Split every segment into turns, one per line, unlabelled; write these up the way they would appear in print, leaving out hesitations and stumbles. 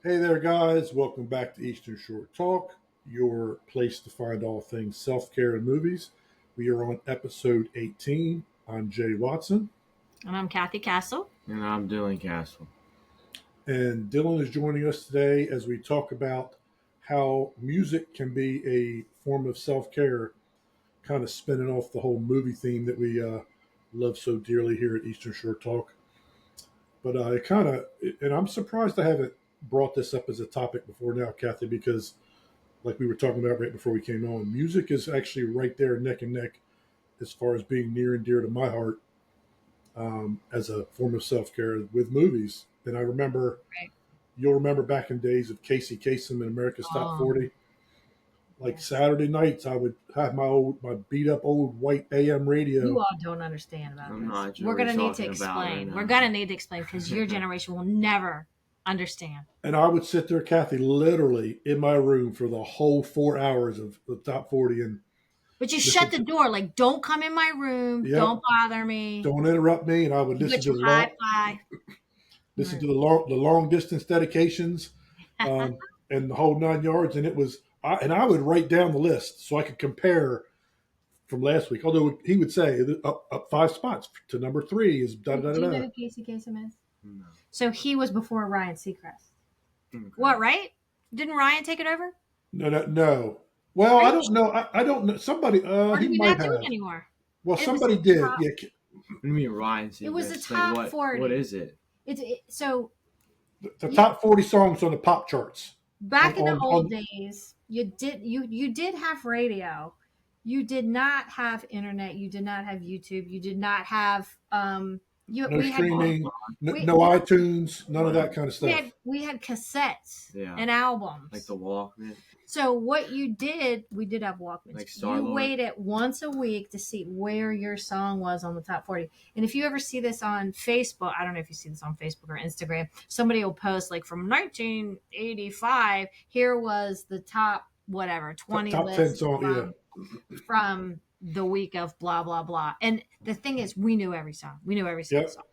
Hey there, guys. Welcome back to Eastern Shore Talk, your place to find all things self care and movies. We are on episode 18. I'm Jay Watson,
And I'm Cathy Cassell.
And I'm Dylan Cassell.
and Dylan is joining us today as we talk about how music can be a form of self care, kind of spinning off the whole movie theme that we love so dearly here at Eastern Shore Talk. But and I'm surprised I haven't brought this up as a topic before now, Cathy, because like we were talking about right before we came on, music is actually right there neck and neck as far as being near and dear to my heart as a form of self care with movies. And I remember,
Right.
you'll remember back in days of Casey Kasem and America's Top 40. Like
Yes.
Saturday nights, I would have my beat up old white AM radio.
You all don't understand about
I'm
this.
not sure
We're
what
going to
you're
need to
talking about right
explain.
now.
We're going to need to explain because your generation will never understand.
And I would sit there, Cathy, literally in my room for the whole 4 hours of the top 40. And
But you shut the door. Like, don't come in my room.
Yep.
Don't bother me.
Don't interrupt me. And I would
You
listen
get
to
your hi-fi.
to the long distance dedications and the whole 9 yards. And I would write down the list so I could compare from last week. Although he would say up 5 spots to number 3 is da da da
Do you know
da.
who Casey Kasem is?
No.
So he was before Ryan Seacrest.
Okay.
What, right? Didn't Ryan take it over?
No. Well, I don't know. I don't know. Somebody
Or
he
did he
might
not do
have.
it anymore?
Well,
It
somebody
was the
did.
top-
Yeah.
What do you mean Ryan?
It was the
Seacrest?
top
Like
40.
What is it?
So
The top 40 songs on the pop charts.
back in the
on-
old days, you did have radio. You did not have internet. You did not have YouTube. You did not have
No
we
streaming,
we-
no iTunes, none of that kind of stuff.
we had cassettes
Yeah.
and albums.
Like the Walkman?
So what you did, we did have Walkmans.
Like
You
Star-Lord?
waited once a week to see where your song was on the top 40. And if you ever see this on Facebook, I don't know if you see this on Facebook or Instagram, somebody will post like from 1985, here was the top whatever, 20
Top
list
10 song,
from the week of blah, blah, blah. And the thing is, we knew every song. We knew every single
Yep.
song.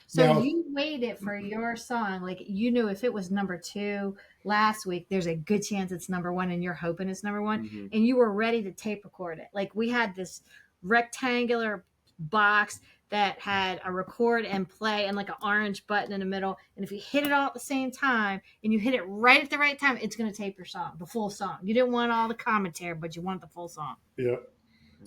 So
Now-
you waited for your song. Like, you knew if it was number 2 last week, there's a good chance it's number 1 and you're hoping it's number 1.
Mhm.
And you were ready to tape record it. Like, we had this rectangular box that had a record and play and like an orange button in the middle. And if you hit it all at the same time and you hit it right at the right time, it's going to tape your song, the full song. You didn't want all the commentary, but you wanted the full song.
Yeah.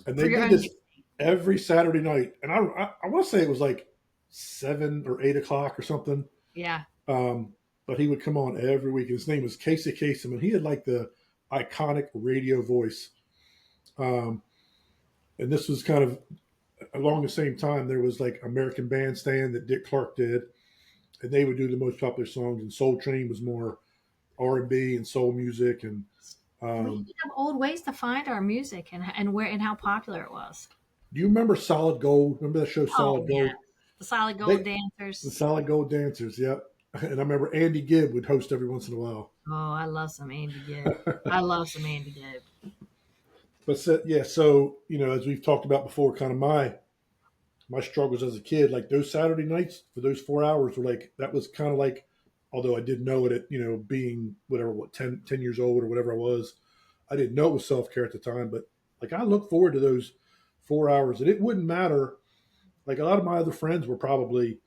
And
For
they
your
did
own
this
music.
every Saturday night. And I want to say it was like 7 or 8 o'clock or something.
Yeah.
But he would come on every week. His name was Casey Kasem, and he had like the iconic radio voice. And this was kind of along the same time. There was like American Bandstand that Dick Clark did, and they would do the most popular songs. And Soul Train was more R&B and soul music. And
We have old ways to find our music and where and how popular it was.
do you remember Solid Gold? Remember that show Solid Gold?
Yeah. The Solid Gold
The
Dancers.
Solid Gold Dancers, yep. And I remember Andy Gibb would host every once in a while.
Oh, I love some Andy Gibb. I love some Andy Gibb.
But so as we've talked about before, kind of my struggles as a kid, like those Saturday nights for those 4 hours were like, that was kind of like, although I didn't know it at, being whatever, 10 years old or whatever I was, I didn't know it was self-care at the time, but like I look forward to those 4 hours, and it wouldn't matter. Like a lot of my other friends were probably,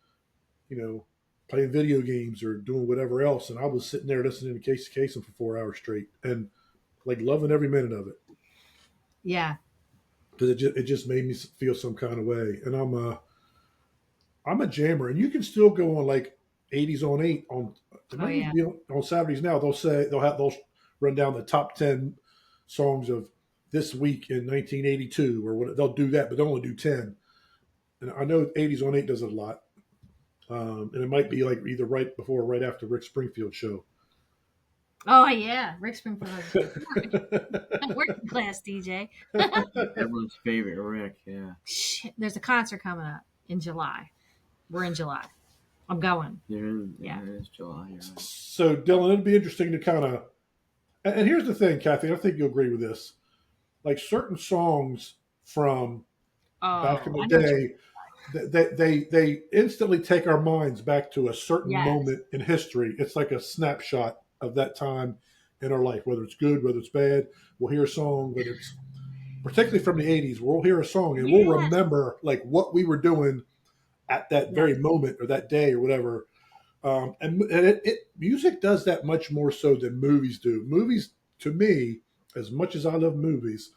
playing video games or doing whatever else. And I was sitting there listening to Casey Kasem for 4 hours straight and like loving every minute of it.
Yeah.
Because it just made me feel some kind of way. And I'm a jammer, and you can still go on like 80s on 8 on on Saturdays now. They'll run down the top 10 songs of this week in 1982 or what. They'll do that, but they'll only do 10. And I know 80s on 8 does it a lot. And it might be like either right before or right after Rick Springfield's show.
Oh, yeah. Rick Springfield. Working class DJ.
Everyone's favorite Rick, yeah.
Shit, there's a concert coming up in July. We're in July. I'm going.
Yeah, it's July. Yeah.
So, Dylan, it'd be interesting to kind of... And here's the thing, Cathy, I think you'll agree with this. Like certain songs from back in the day they instantly take our minds back to a certain
Yes.
moment in history. It's like a snapshot of that time in our life, whether it's good, whether it's bad. We'll hear a song, whether it's particularly from the '80s. We'll hear a song and we'll
Yes.
remember like what we were doing at that very
Yes.
moment or that day or whatever. And music does that much more so than movies do. Movies, to me, as much as I love movies,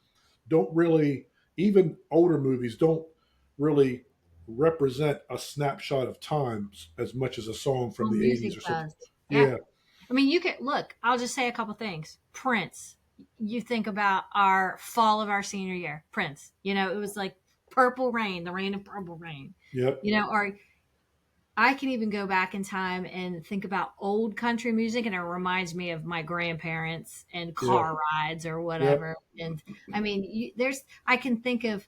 don't really, even older movies don't really represent a snapshot of time as much as a song from
Well,
the
music
'80s or something.
does. Yeah.
Yeah,
I mean, you could look, I'll just say a couple things. Prince. You think about our fall of our senior year, Prince. It was like Purple Rain, the rain of Purple Rain.
yep,
Or I can even go back in time and think about old country music, and it reminds me of my grandparents and
yeah,
car rides or
yep,
whatever. And I mean, I can think of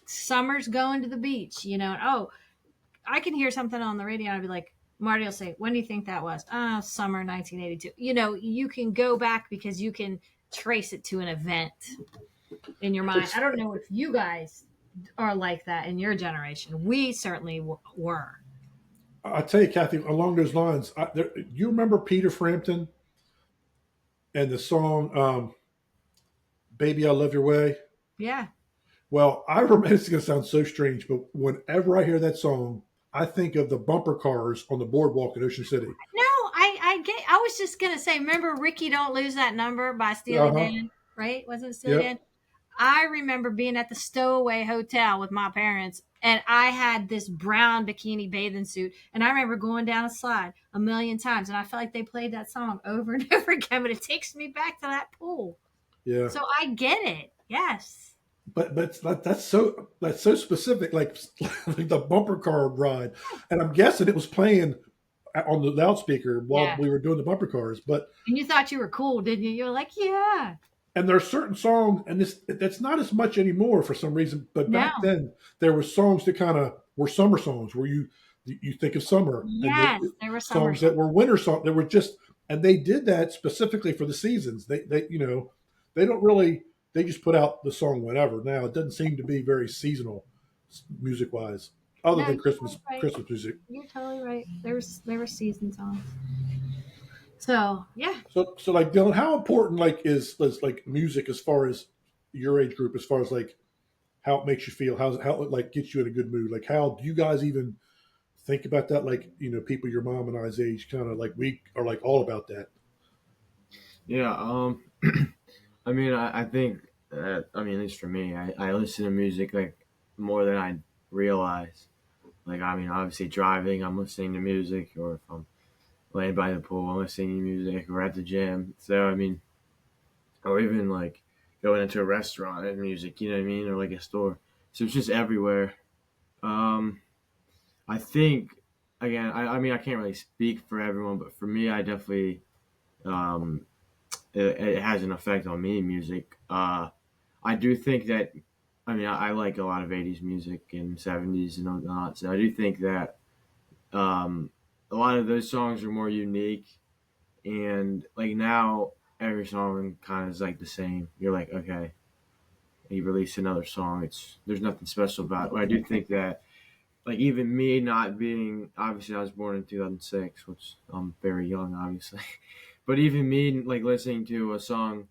summers going to the beach, and I can hear something on the radio and I'd be like, Marty will say, when do you think that was? Oh, summer 1982. You can go back because you can trace it to an event in your mind.
it's
I don't know if you guys are like that in your generation. We certainly were.
I tell you, Kathy, along those lines, you remember Peter Frampton and the song "Baby, I Love Your Way"?
Yeah.
Well, I remember it's going to sound so strange, but whenever I hear that song, I think of the bumper cars on the boardwalk in Ocean City.
No, I was just gonna say, remember Ricky Don't Lose That Number by Steely
Uh huh.
Dan, right? Wasn't it Steely
Yep.
Dan? I remember being at the Stowaway Hotel with my parents, and I had this brown bikini bathing suit, and I remember going down a slide a million times, and I felt like they played that song over and over again, but it takes me back to that pool.
Yeah.
So I get it. Yes.
That's so specific, like the bumper car ride, and I'm guessing it was playing on the loudspeaker while
Yeah.
we were doing the bumper cars. But
And you thought you were cool, didn't you? You were like, yeah.
and there are certain songs, and that's not as much anymore for some reason. But back
No.
then, there were songs that kind of were summer songs, where you think of summer, and
Yes.
the
There were summer
songs that
songs.
were winter songs. They were just, and they did that specifically for the seasons. They don't really, they just put out the song whenever. Now it doesn't seem to be very seasonal, music wise, other
No,
than
you're
Christmas
totally right.
Christmas music.
You're totally right. There were season songs. So yeah.
So like Dylan, how important is like music as far as your age group, as far as like how it makes you feel, how it like gets you in a good mood? Like how do you guys even think about that? Like people your mom and I's age, kind of like we are like all about that.
Yeah. I mean, I think that, I mean, at least for me, I listen to music like more than I realize. Like, I mean, obviously driving, I'm listening to music, or if I'm laying by the pool, I'm listening to music, or at the gym. So, I mean, or even like going into a restaurant and music, you know what I mean? Or like a store. So it's just everywhere. Um, I think, again, I mean, I can't really speak for everyone, but for me, I definitely, um, it has an effect on me, music. I do think that, I mean, I like a lot of 80s music and 70s and whatnot. So I do think that a lot of those songs are more unique. And like now, every song kind of is like the same. You're like, okay, he released another song. There's nothing special about it. But I do think that, like, even me not being, obviously I was born in 2006, which I'm very young, obviously. But even me, like, listening to a song,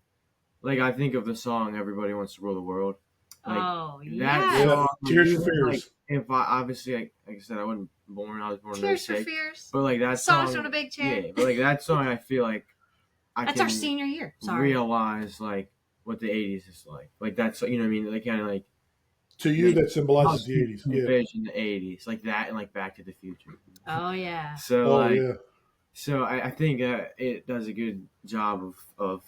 like, I think of the song "Everybody Wants to Rule the World." Like
Oh
that
yes.
Yeah,
song, like,
Tears for
even like
Fears.
if I obviously, like I said, I wasn't born. I was born in
Tears for
'06,
Fears.
but like that
Songs from
song,
a big chair.
yeah. But like that song, I feel like I
That's our
can
senior year. Sorry.
realize like what the '80s is like. Like that's, you know what I mean. Like kind of like
To you,
make
that symbolizes
helps
the
you
'80s. Yeah.
envision the '80s, like that, and like Back to the Future.
Oh yeah.
So
Oh
like,
yeah.
so I think it does a good job of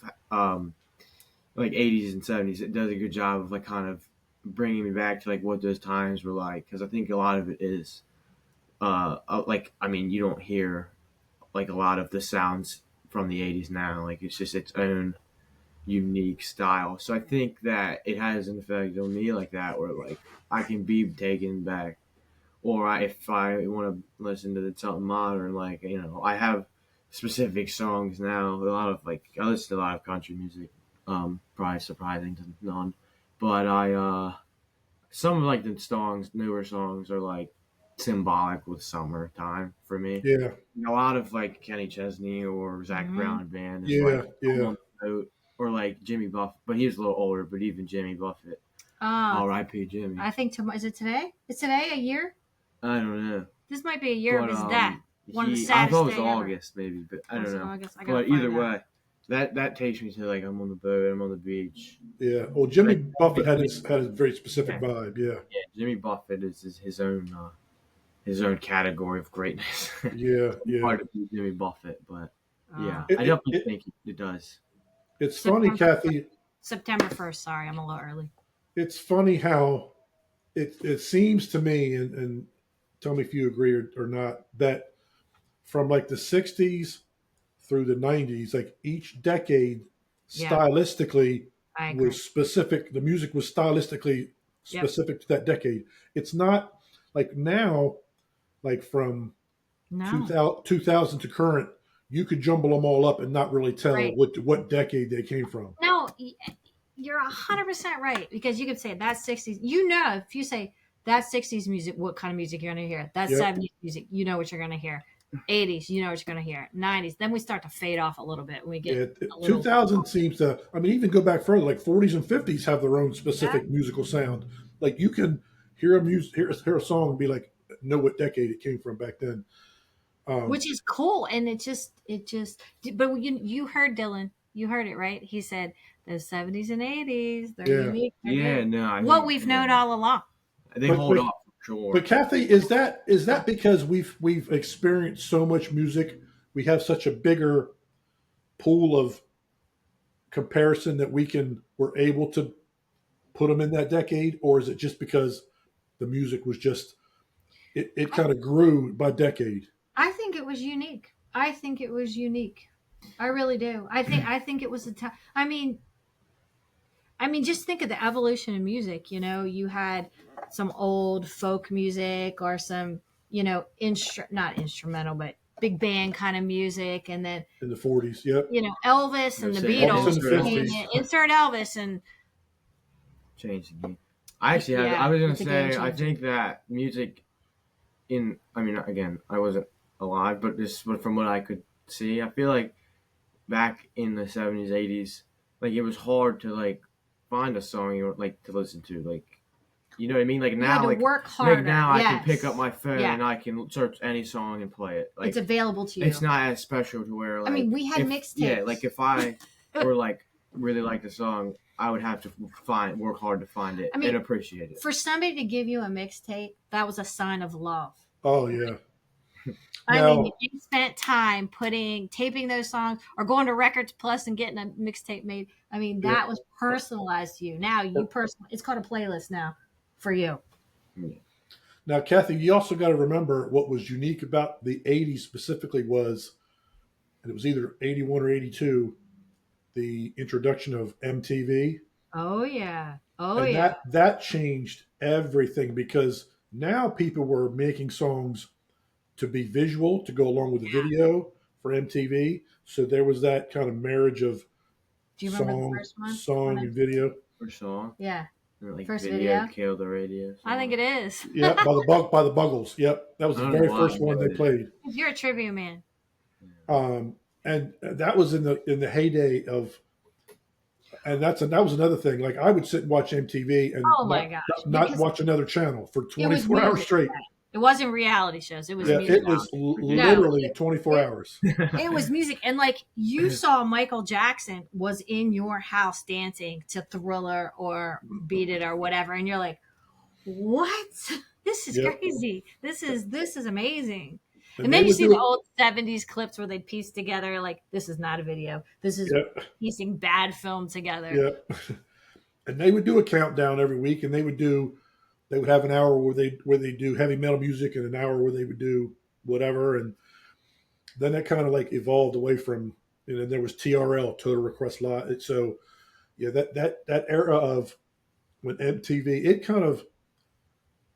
like '80s and '70s. It does a good job of like kind of bringing me back to like what those times were like, because I think a lot of it is like, I mean, you don't hear like a lot of the sounds from the '80s now. Like it's just its own unique style. So I think that it has an effect on me like that, where like I can be taken back, or if I want to listen to something modern, like, you know, I have specific songs now. A lot of like, I listen to a lot of country music. Probably surprising to none, but I some of like the songs, newer songs, are like symbolic with summertime for me.
Yeah,
A lot of like Kenny Chesney or Zach
Hmm.
Brown band is
yeah,
like I'm
yeah.
on the boat, or like Jimmy Buffett, but he was a little older. But even Jimmy Buffett,
Uh,
R.I.P. Jimmy.
I think is it today? It's today a year.
I don't know,
This might be a year of
but
his death. One of the
I thought
saddest
it was
day ever.
August maybe, but I
Was
don't
it
know.
August? I gotta
But either
find out.
way, that takes me to like I'm on the boat, I'm on the beach.
Yeah. Well, Jimmy
Like,
Buffett had a very specific
yeah,
vibe. Yeah.
yeah, Jimmy Buffett is his own category of greatness.
Yeah. Yeah.
Hard to beat Jimmy Buffett, but yeah,
Uh,
I
It, it,
definitely
it
think it does.
it's funny,
September
Kathy.
September 1st. Sorry, I'm a little early.
It's funny how it seems to me, and tell me if you agree or not, that from like the '60s through the '90s, like each decade
Yeah,
stylistically
I agree.
was specific. The music was stylistically
Yep.
specific to that decade. It's not like now, like from
No.
2000 to current, you could jumble them all up and not really tell
Right.
what decade they came from.
No, you're 100% right because you could say that 60s. You know, if you say that 60s music, what kind of music you're going to hear? That
Yep.
70s music, you know what you're going to hear. 80s, you know what you're going to hear. 90s, then we start to fade off a little bit. We get
Yeah,
a little.
2000 seems to. I mean, even go back further, like 40s and 50s have their own
Yeah.
specific musical sound. Like you can hear a song and be like, know what decade it came from back then.
Which is cool, and but you heard Dylan, you heard it right. He said the 70s and 80s, they're
Yeah,
unique, they're
Yeah,
good.
no, I
What
think
we've known all along.
they
but
hold
but
up for sure.
but Kathy, is that because we've experienced so much music, we have such a bigger pool of comparison that we're able to put them in that decade, or is it just because the music was just it
I,
kind of grew by decade?
I think it was unique. I think it was unique. I really do. I think it was a time. I mean, just think of the evolution of music. You know, you had some old folk music or some, not instrumental, but big band kind of music, and then
In the '40s. Yep.
Elvis
You know,
and the
say
Elvis
Beatles
in the
insert
came
Elvis
'50s.
in, insert Elvis, and
change the game. I actually have.
yeah,
I was gonna
it's a game
say. I
changer.
think that music in. I mean, again, I wasn't alive, but from what I could see, I feel like back in the '70s, '80s, like it was hard to like find a song you like to listen to. Like, you know what I mean? Like
You had
now,
to
like
work
like
harder.
now, I can pick up
Yes,
my phone
yeah,
and I can search any song and play it.
it's
Like
available to
it's
you.
not as special to where
I mean,
like
we had
if yeah, like
mixtapes.
if I were like really like the song, I would have to work hard to find it
I
and
mean,
appreciate it.
for somebody to give you a mixtape, that was a sign of love.
Oh yeah.
I mean,
Now,
you spent time taping those songs or going to Records Plus and getting a mixtape made. I mean,
yeah.
that was personalized to you. Now it's called a playlist now for you.
Yeah.
Now, Kathy, you also got to remember what was unique about the '80s specifically was, and it was either '81 or '82, the introduction of MTV,
Oh yeah. Oh
and
yeah.
that changed everything because now people were making songs to be visual to go along with the video for MTV. So there was that kind of marriage of
Do you remember the
song,
first one?
song and video.
First song,
Yeah.
and, like
First
video
video.
killed the radio
I think
song.
it is.
Yeah, by the Buggles. Yep, that was
I
the
don't know
very
why I
first one
know
they
that.
played.
You're a trivia man.
And that was in the heyday of, and that was another thing. Like I would sit and watch MTV and
Oh my gosh.
not
Because
watch another channel for
it was
24 hours
music.
straight.
It wasn't reality shows. It was
Yeah,
music.
it was
No,
literally 24
it,
hours.
it was music. And like you saw Michael Jackson was in your house dancing to Thriller or Beat It or whatever. And you're like, what? This is
Yep,
crazy. This is amazing.
and
And
they
then you
would
see
do
the
it.
old 70s clips where they piece together like this is not a video. This is
Yep,
piecing bad film together.
yep. And they would do a countdown every week, and they would have an hour where they do heavy metal music and an hour where they would do whatever, and then that kind of like evolved away from, there was TRL, Total Request Live. So yeah, that era of when MTV, it kind of,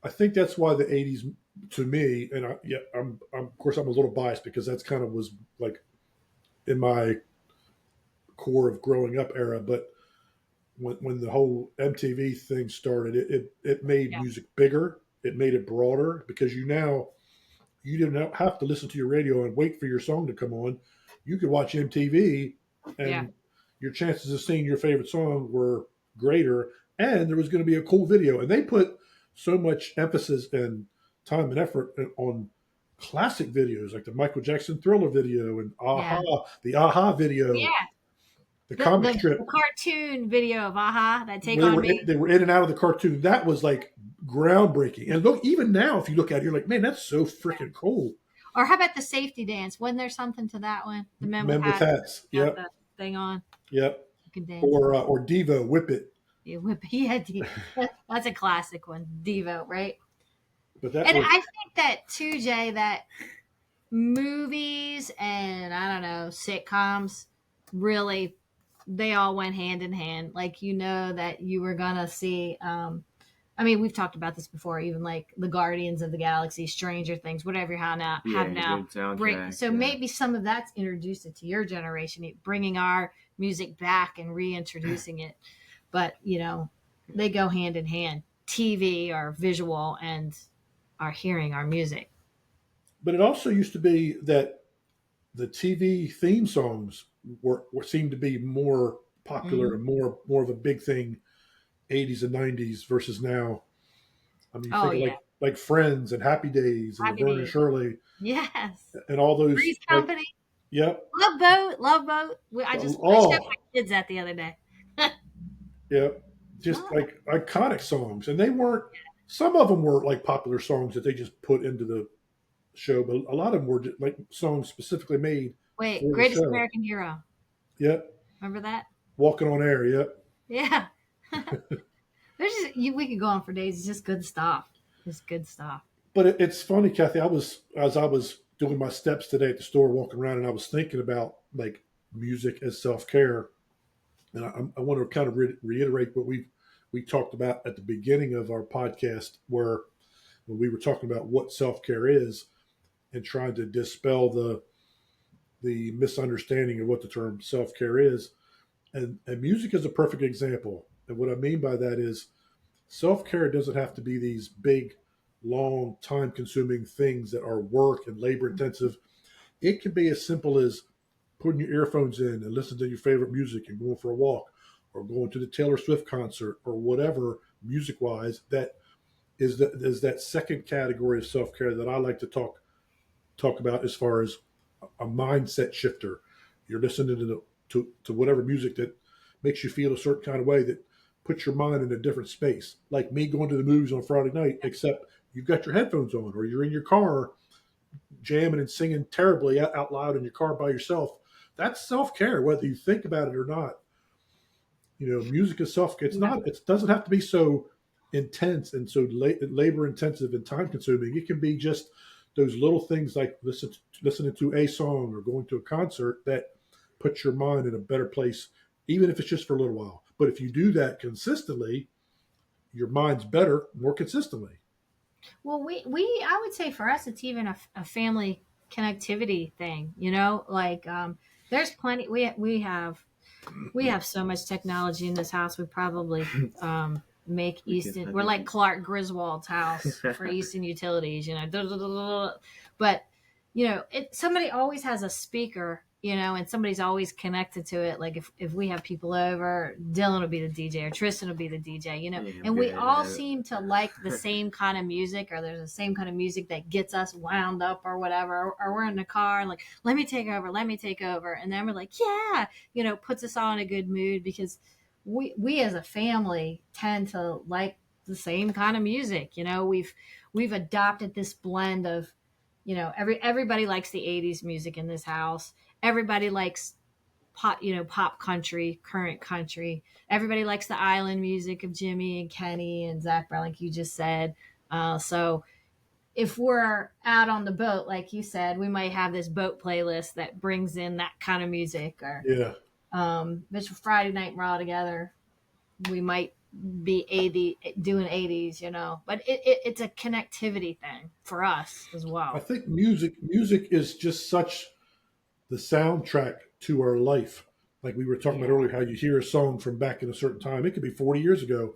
I think that's why the '80s to me, and I'm of course I'm a little biased because that's kind of was like in my core of growing up era, but when the whole MTV thing started, it made
Yeah.
music bigger. It made it broader because you didn't have to listen to your radio and wait for your song to come on. You could watch MTV,
Yeah.
and your chances of seeing your favorite song were greater. And there was going to be a cool video. And they put so much emphasis and time and effort on classic videos like the Michael Jackson Thriller video and
Yeah.
the Aha video,
Yeah.
the
The,
comic
the the
strip
cartoon video of Aha, that Take
where
on Me.
they were in and out of the cartoon. That was like groundbreaking. And look, even now, if you look at it, you're like, man, that's so freaking cool.
Or how about the safety dance? Wasn't there something to that one? The men with
Men with
hats
hats.
got
Yep.
the thing on.
Yep.
You can dance.
Or Devo, Whip It.
Yeah, yeah, that's a classic one. Devo, right?
But that
And
was
I think that too, Jay, that movies and I don't know, sitcoms really they all went hand in hand. Like that you were gonna see I mean, we've talked about this before, even like the Guardians of the Galaxy, Stranger Things, whatever you have
Yeah,
now.
good soundtrack.
So
Yeah.
maybe some of that's introduced it to your generation, bringing our music back and reintroducing it. But they go hand in hand. TV, our visual, and our hearing, our music.
but it also used to be that the TV theme songs were seemed to be more popular
Mhm.
and more of a big thing 80s and 90s versus now. I mean, you
Oh
think of
yeah,
like Friends and Happy Days and
Happy
Laverne and
Days.
Shirley
Yes,
and all those
Three's
like
Company,
yep.
Love Boat, Love Boat. I showed
Oh,
my kids that the other day.
yep. Just
Oh,
like iconic songs. And they weren't some of them were like popular songs that they just put into the show, but a lot of them were just, like songs specifically made
wait,
for the
Greatest
show.
American Hero.
Yep.
Remember that?
Walking on Air, yep.
Yeah. We could go on for days. It's just good stuff. Just good stuff.
But it's funny, Kathy. As I was doing my steps today at the store, walking around, and I was thinking about like music as self care, and I want to kind of reiterate what we talked about at the beginning of our podcast, where when we were talking about what self care is and trying to dispel the misunderstanding of what the term self care is, and music is a perfect example. And what I mean by that is self care doesn't have to be these big, long, time consuming things that are work and labor intensive. It can be as simple as putting your earphones in and listening to your favorite music and going for a walk or going to the Taylor Swift concert or whatever music wise. That is that second category of self care that I like to talk about as far as a mindset shifter. You're listening to whatever music that makes you feel a certain kind of way that puts your mind in a different space. Like me going to the movies on Friday night, except you've got your headphones on or you're in your car jamming and singing terribly out loud in your car by yourself. That's self care, whether you think about it or not. Music is self care. It's
Yeah.
not. It doesn't have to be so intense and so labor intensive and time consuming. It can be just those little things like listening to a song or going to a concert that puts your mind in a better place, even if it's just for a little while. But if you do that consistently, your mind's better more consistently.
Well, I would say for us, it's even a family connectivity thing. Like there's plenty. We have so much technology in this house. We probably make
We can
Easton.
have
We're
it.
like Clark Griswold's house for Easton Utilities. But somebody always has a speaker. And somebody's always connected to it. Like if we have people over, Dylan will be the DJ or Tristan will be the DJ.
Yeah,
And we
good.
all seem to like the same kind of music, or there's the same kind of music that gets us wound up or whatever. Or we're in the car and like, let me take over. And then we're like, yeah, puts us all in a good mood because we as a family tend to like the same kind of music. We've adopted this blend of, everybody likes the 80s music in this house. Everybody likes pop country, current country. Everybody likes the island music of Jimmy and Kenny and Zach Brown, like you just said. So if we're out on the boat, like you said, we might have this boat playlist that brings in that kind of music. Or
Yeah.
it's Friday night, we're all together. We might be doing 80s, but it's a connectivity thing for us as
I
well.
think music is just such the soundtrack to our life. Like we were talking about
Yeah.
earlier, how you hear a song from back in a certain time. It could be 40 years ago,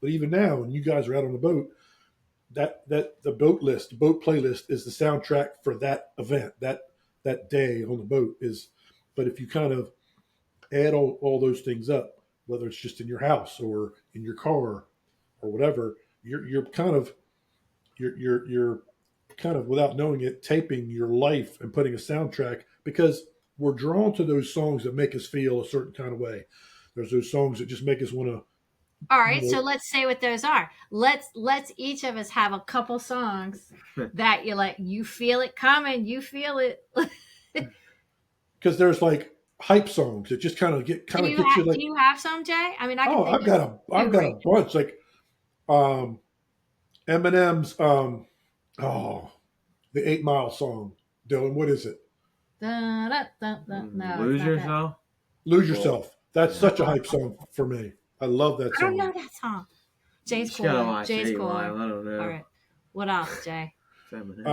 but even now, when you guys are out on the boat, that the boat playlist is the soundtrack for that event, that day on the boat is. But if you kind of add all those things up, whether it's just in your house or in your car or whatever, you're kind of you're kind of without knowing it taping your life and putting a soundtrack because we're drawn to those songs that make us feel a certain kind of way. There's those songs that just make us want to,
All right,
you
so
know,
let's say what those are. Let's each of us have a couple songs that you like. You feel it coming. You feel it.
because there's like hype songs that just kind of get you
Do
like,
you have some, Jay? I mean, I can
oh,
think of
I've
two
got
right
a bunch like um, Eminem's oh the 8 Mile song. Dylan, what is it?
now. Da, da, da, da. No, it's
Lose
not that.
yourself.
Lose
Well,
Yourself. That's
yeah.
such a hype song for me. I love that
I don't
song.
know that song.
You
Jay's
just gotta
cooler.
watch
Jay's
8 Mile.
cooler.
I don't
All
know.
right. What else, Jay?
Feminine.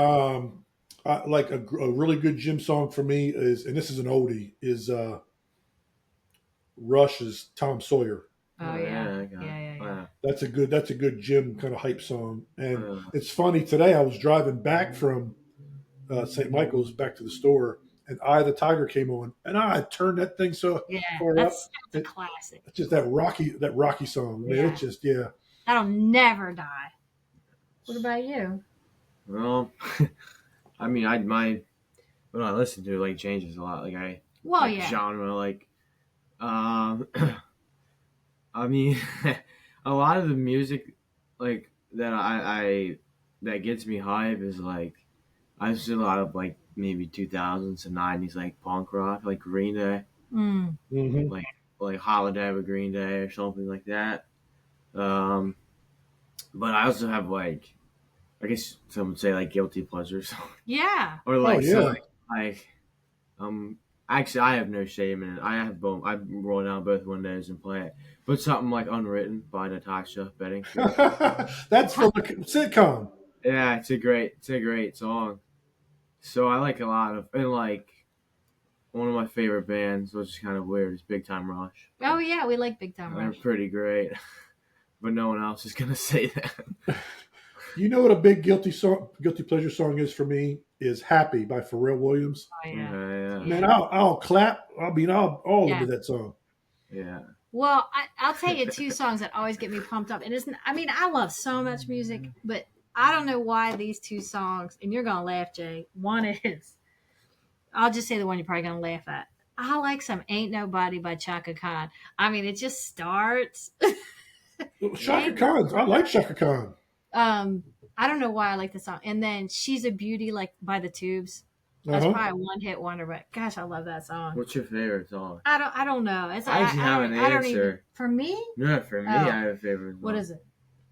Like a really good gym song for me is, and this is an oldie, is Rush's Tom Sawyer.
Oh
Oh
yeah,
yeah, I got it.
yeah.
That's a good gym kind of hype song. And
Uh,
it's funny today I was driving back from St. Michael's back to the store, and Eye of the Tiger came on, and I turned that thing so
Yeah,
far up.
that's a classic.
It's just that rocky song, man.
Yeah,
It's just yeah.
that'll never die. What about you?
well, I mean, what I listen to like changes a lot. Like I
Well,
like
yeah,
genre. Like, um, I mean, a lot of the music like that I that gets me hype is like I listen to a lot of like maybe 2000s and 90s like punk rock, like Green Day,
mm.
Hmm.
like Holiday with Green Day or something like that. Um, but I also have like I guess some would say like guilty pleasures
Yeah.
or
Oh
like some
yeah.
like um actually I have no shame in it. I have both. I roll down both windows and play it. But something like Unwritten by Natasha Bedingfield.
That's from a sitcom.
Yeah, it's a great song. So I like a lot of and like one of my favorite bands, which is kind of weird, is Big Time Rush.
Oh yeah, we like Big Time
They're
Rush.
pretty great, but no one else is gonna say that.
You know what a big guilty pleasure song is for me is "Happy" by Pharrell Williams.
Oh yeah,
Yeah,
Man,
yeah,
I'll clap. I mean, I'll all
yeah.
into that song.
yeah.
Well, I'll tell you two songs that always get me pumped up, and it's. I mean, I love so much music, but I don't know why these two songs. And you're gonna laugh, Jay. One is, I'll just say the one you're probably gonna laugh at. I like some "Ain't Nobody" by Chaka Khan. I mean, it just starts.
Shaka
Ain't
Khan. I like Shaka Khan.
Um, I don't know why I like the song. And then "She's a Beauty" like by the Tubes.
Uh
That's
huh.
probably a one hit wonder, but gosh, I love that song.
What's your favorite song?
I don't know. It's
I actually have an
I don't even
answer.
for me.
No, for me,
Oh,
I have a favorite song.
what is it?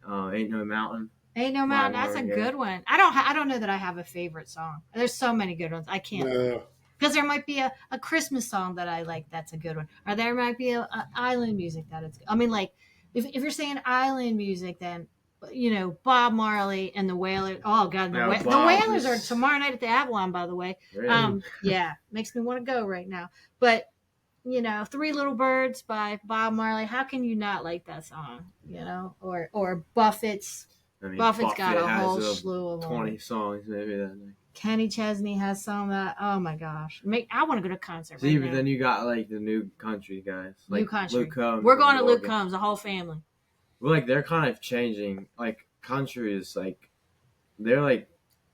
Ain't No Mountain
Ain't No
by
Mountain. That's a
Marvin Gaye.
good one. I don't know that I have a favorite song. There's so many good ones. I can't
No.
because there might be a Christmas song that I like. That's a good one, or there might be a island music that it's. I mean, like if you're saying island music, then you know Bob Marley and the Wailers. Oh God,
Now,
the
Bob
Wailers are
is
tomorrow night at the Avalon. By the way,
really.
yeah, makes me want to go right now. But you know, Three Little Birds by Bob Marley. How can you not like that song? You know, or Buffett's.
I mean,
Buffett's got
Buffett
a whole
has
slew of them.
20 songs maybe that night.
Kenny Chesney has some that. Oh my gosh, I want to go to a concert
See,
right
but
now.
then you got like the new country guys, like
New country.
Luke Combs.
We're going
and
to Luke
Morgan.
Combs, the whole family.
Well, like they're kind of changing. Like country is like they're like,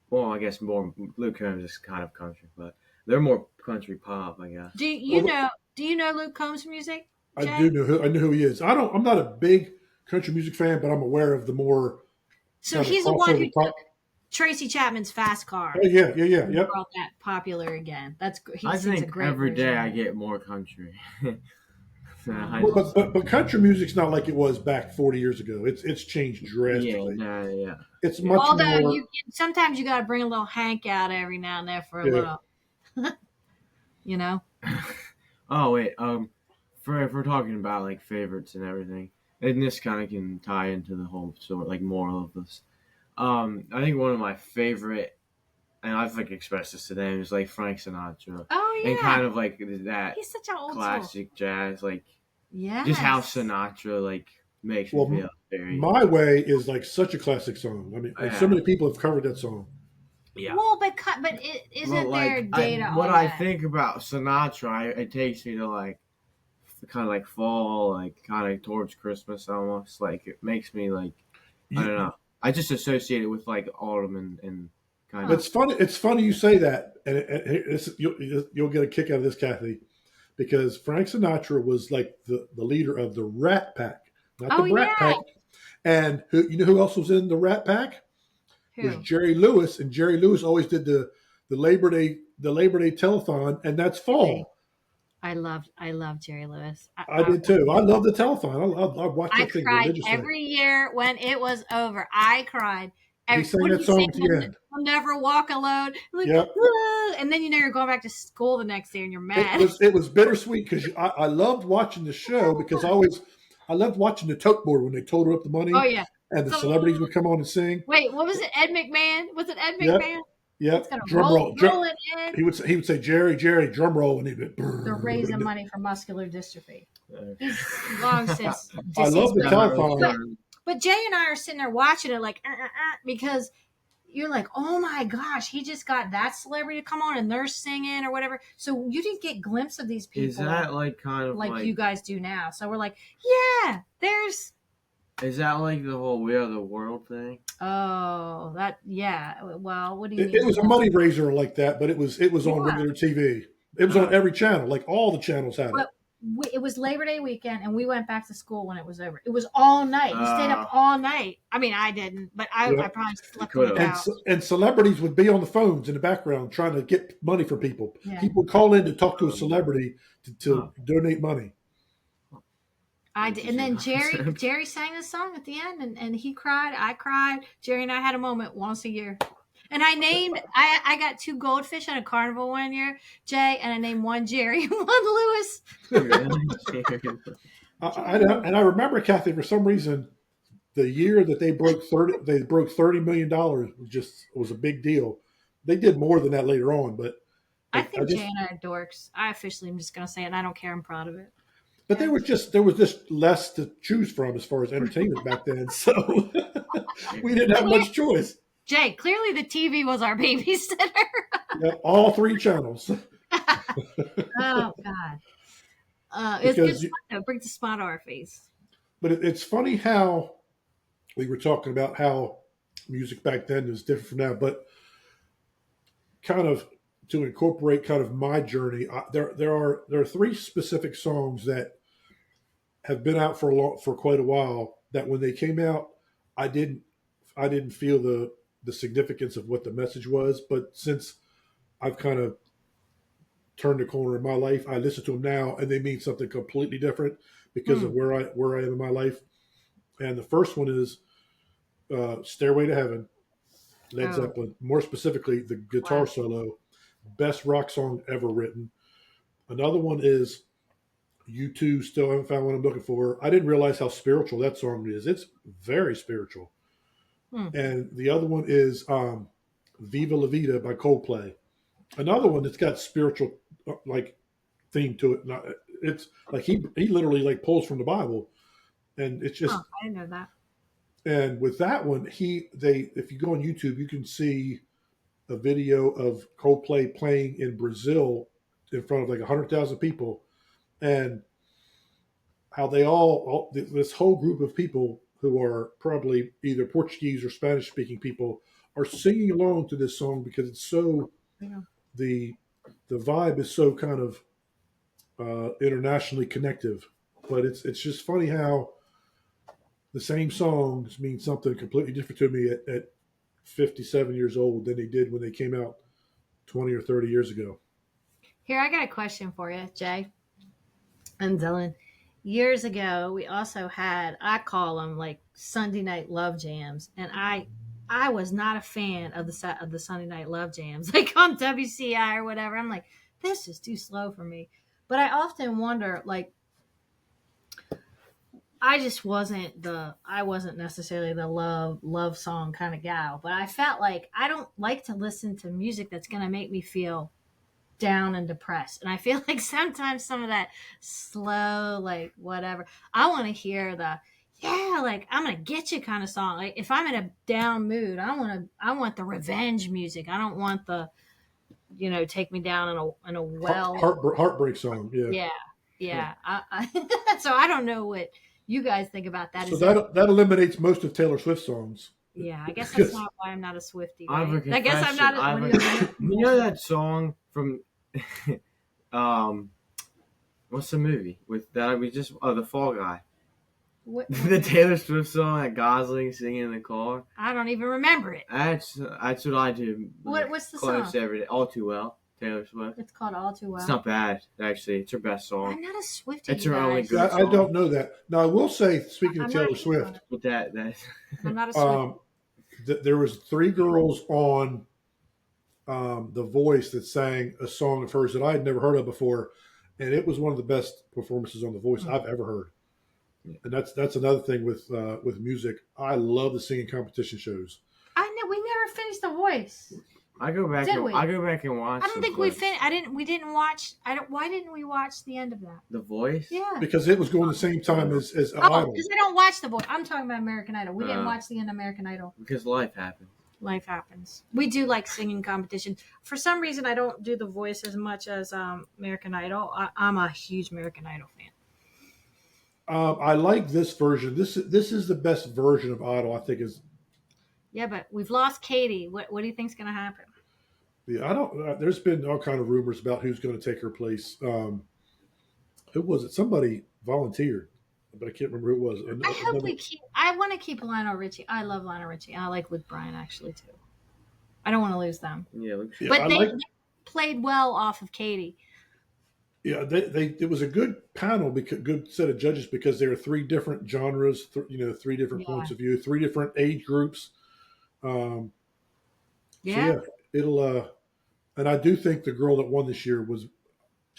well, I guess more Luke Combs is kind of country, but they're more country pop, I guess.
Do you
Well,
know? Do you know Luke Combs music,
I
Jay?
do know who I know who he is. I'm not a big country music fan, but I'm aware of the more
So
kind of
he's the one who
crossover pop.
took Tracy Chapman's Fast Car
Oh yeah.
and
Yep.
brought that popular again. He
I
sings a
think
great
every
version
day
of
I
it.
get more country. I
Well,
just,
but country music's not like it was back 40 years ago. It's changed
yeah,
drastically.
yeah.
It's much
Although
more.
you sometimes you got to bring a little Hank out every now and then for a
Yeah.
little, you know.
Oh wait, if we're talking about like favorites and everything, and this kind of can tie into the whole sort like moral of this. I think one of my favorite and I've like expressed this to them, is like Frank Sinatra,
Oh
and
yeah,
kind of like that
he's such an old soul.
classic jazz, like
Yes.
just how Sinatra like makes me
Well,
feel very
My Way is like such a classic song. I mean, like so
yeah.
many people have covered that song.
Yeah.
Well, but isn't there
Like
data
what
on
I
that?
think about Sinatra, it takes me to like kind of like fall, like kind of towards Christmas almost. Like it makes me like I don't
You,
know. I just associate it with like autumn and kind
Huh.
of
it's funny. It's funny you say that, and you'll get a kick out of this, Kathy, because Frank Sinatra was like the leader of the Rat Pack, not the
Oh
Brat
yeah.
Pack. And who else was in the Rat Pack? Was
Who?
Jerry Lewis, and Jerry Lewis always did the Labor Day telethon, and that's
See,
fall.
I love Jerry Lewis.
I did too. I love the telethon. I watched
I
that thing
cried
religiously.
every year when it was over. I cried.
He sang
What did
that
he sing?
song at the end.
We'll never walk alone. Like,
Yep.
"Ah," and then you're going back to school the next day and you're mad.
It was bittersweet because I loved watching the show because I loved watching the tote board when they totaled up the
Oh
money
yeah.
and the
So
celebrities would come on and sing.
wait, what was it? Ed McMahon? Was it Ed
Yep,
McMahon? It's
yep.
gonna
Drum roll.
roll it in.
He would say Jerry, drum roll, and he'd be.
They're raising
Brrr.
money for muscular dystrophy.
uh,
He's long since
I love
deceased.
the
yeah, not really
telethon.
sure.
But Jay and I are sitting there watching it like, because you're like, oh my gosh, he just got that celebrity to come on and they're singing or whatever. So you didn't get a glimpse of these people
Is that like kind of
like you guys do now. So we're like, yeah, there's,
is that like the whole We Are the World thing?
oh, that, yeah. Well, what do you mean?
It was a money raiser like that, but it was on
Yeah.
regular TV. It was on every channel. Like all the channels had it.
But it was Labor Day weekend, and we went back to school when it was over. It was all night. We stayed up all night. I mean, I didn't, but I
Yep.
probably slept
could've.
on the
And
couch.
and celebrities would be on the phones in the background trying to get money from people.
Yeah.
People would call in to talk to a celebrity to
Huh.
donate money.
I did, and then Jerry sang the song at the end, and he cried. I cried. Jerry and I had a moment once a year. And I got 2 goldfish at a carnival one year, Jay, and I named one Jerry and one Lewis.
And I remember, Kathy, for some reason, the year that they broke $30 million was a big deal. They did more than that later on, but
I think Jay and I are dorks. I officially am just gonna say it, and I don't care. I'm proud of it.
But there was just less to choose from as far as entertainment back then, so we didn't have much choice.
Jay, clearly the TV was our babysitter.
Yep, all 3 channels.
Oh God, it's fun though. It brings a smile to our face.
But it's funny how we were talking about how music back then is different from now, but kind of to incorporate kind of my journey, there are 3 specific songs that have been out for quite a while. That when they came out, I didn't feel the significance of what the message was. But since I've kind of turned the corner in my life, I listen to them now, and they mean something completely different because of where I am in my life. And the first one is "Stairway to Heaven," Led Zeppelin. More specifically, the guitar solo, best rock song ever written. Another one is U2. Still haven't found what I'm looking for. I didn't realize how spiritual that song is. It's very spiritual. And the other one is "Viva La Vida" by Coldplay. Another one that's got spiritual like theme to it. It's like he literally like pulls from the Bible, and it's just.
I didn't know that.
And with that one, if you go on YouTube, you can see a video of Coldplay playing in Brazil in front of like 100,000 people, and how they this whole group of people who are probably either Portuguese or Spanish speaking people are singing along to this song because it's so the vibe is so kind of internationally connective. But it's just funny how the same songs mean something completely different to me at 57 years old than they did when they came out 20 or 30 years ago.
Here, I got a question for you, Jay and Dylan. Years ago, we also had, I call them like Sunday night love jams, and I was not a fan of the Sunday night love jams, like on WCI or whatever. I'm like, this is too slow for me. But I often wonder, like, I just I wasn't necessarily the love song kind of gal, but I felt like I don't like to listen to music that's going to make me feel down and depressed. And I feel like sometimes some of that slow, like whatever, I want to hear like I'm gonna get you kind of song. Like if I'm in a down mood, I want the revenge music. I don't want the take me down in a well.
Heartbreak song. Yeah.
Yeah, yeah. So I don't know what you guys think about that.
So that eliminates most of Taylor Swift songs.
Yeah, I guess that's not why I'm not a Swiftie.
I have a
Right? I guess I'm not.
you know that song from, what's the movie with that we just the Fall Guy, the Taylor Swift song that Gosling singing in the car.
I don't even remember it.
That's what I do.
What's the song?
Every day. All Too Well. Taylor Swift.
It's called All Too Well.
It's not bad, actually. It's her best song.
I'm not a Swiftie.
It's her only good song.
I don't know that. Now, I will say, speaking of Taylor Swift,
with that
I'm not a Swiftie.
There was 3 girls on The Voice that sang a song of hers that I had never heard of before, and it was one of the best performances on The Voice I've ever heard. Yeah. And that's another thing with music. I love the singing competition shows.
I know we never finished The Voice.
I go back and watch.
I don't think we finished. We didn't watch. Why didn't we watch the end of that?
The Voice?
Yeah.
Because it was going the same time as Idol.
Because I don't watch The Voice. I'm talking about American Idol. We didn't watch the end of American Idol.
Because life happens.
Life happens. We do like singing competitions. For some reason, I don't do The Voice as much as American Idol. I'm a huge American Idol fan.
I like this version. This is the best version of Idol, I think.
Yeah, but we've lost Katie. What do you think's going to happen?
Yeah, I don't. There's been all kind of rumors about who's going to take her place. Who was it? Somebody volunteered, but I can't remember who it was.
I want to keep Lionel Richie. I love Lionel Richie. I like Luke Bryan actually too. I don't want to lose them.
Yeah,
but they played well off of Katie.
Yeah, it was a good panel, good set of judges because there are 3 different genres, 3 different points of view, 3 different age groups. So it'll and I do think the girl that won this year was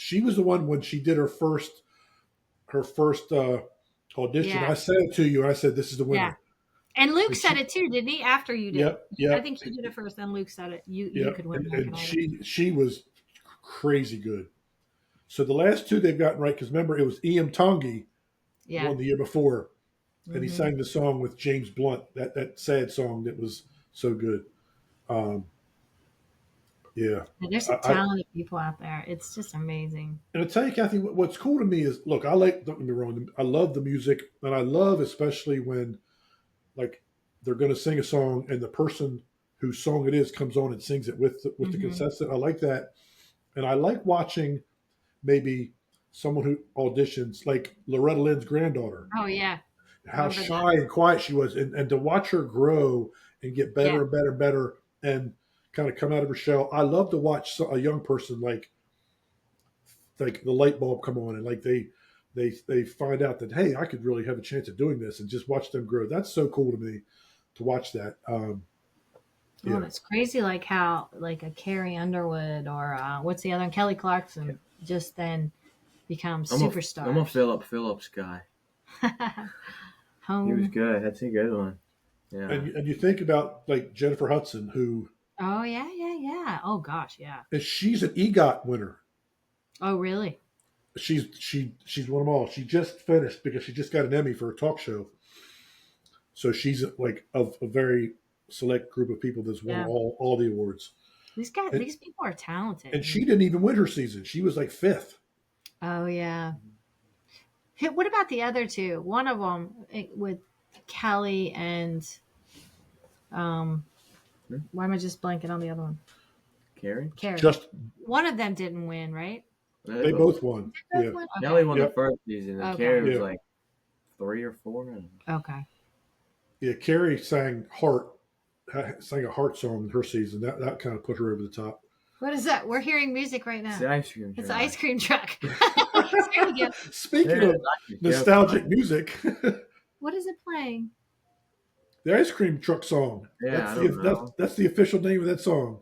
the one when she did her first audition. Yeah. I said it to you. I said this is the winner.
Yeah. And Luke said it too, didn't he? After you did.
Yep. Yeah.
I think he did it first, then Luke said it. You could win.
And she was crazy good. So the last 2 they've gotten right, because remember it was Ian Tongi won the year before, and he sang the song with James Blunt, that sad song that was so good. Yeah.
And there's some talented people out there. It's just amazing.
And I tell you, Kathy, what's cool to me is, look, don't get me wrong, I love the music, and I love especially when, like, they're going to sing a song and the person whose song it is comes on and sings it with the contestant. I like that. And I like watching maybe someone who auditions, like Loretta Lynn's granddaughter.
Oh, yeah.
How shy and quiet she was. And to watch her grow and get better and better and better and kind of come out of her shell. I love to watch a young person like the light bulb come on and like they find out that, hey, I could really have a chance of doing this, and just watch them grow. That's so cool to me to watch that.
It's crazy, like how like a Carrie Underwood or what's the other one, Kelly Clarkson, just then becomes superstar.
I'm a Philip Phillips guy.
Home.
He was good. That's a good one. Yeah.
And you think about like Jennifer Hudson, who.
Oh yeah. Oh gosh, yeah.
And she's an EGOT winner.
Oh really?
She's won them all. She just finished because she just got an Emmy for a talk show. So she's like of a very select group of people that's won all the awards.
These people are talented.
And she didn't even win her season. She was like 5th.
Oh yeah. Hey, what about the other 2? One of them with Kelly and why am I just blanking on the other one?
Carrie.
Just
one of them didn't win, right?
They both won.
Okay.
Kelly won the first season, and Carrie was like 3 or 4.
Okay.
Yeah, Carrie sang a heart song in her season. That kind of put her over the top.
What is that? We're hearing music right now.
It's the ice cream truck.
It's the ice cream truck.
Speaking of nostalgic music.
What is it playing?
The ice cream truck song.
Yeah,
that's the official name of that song.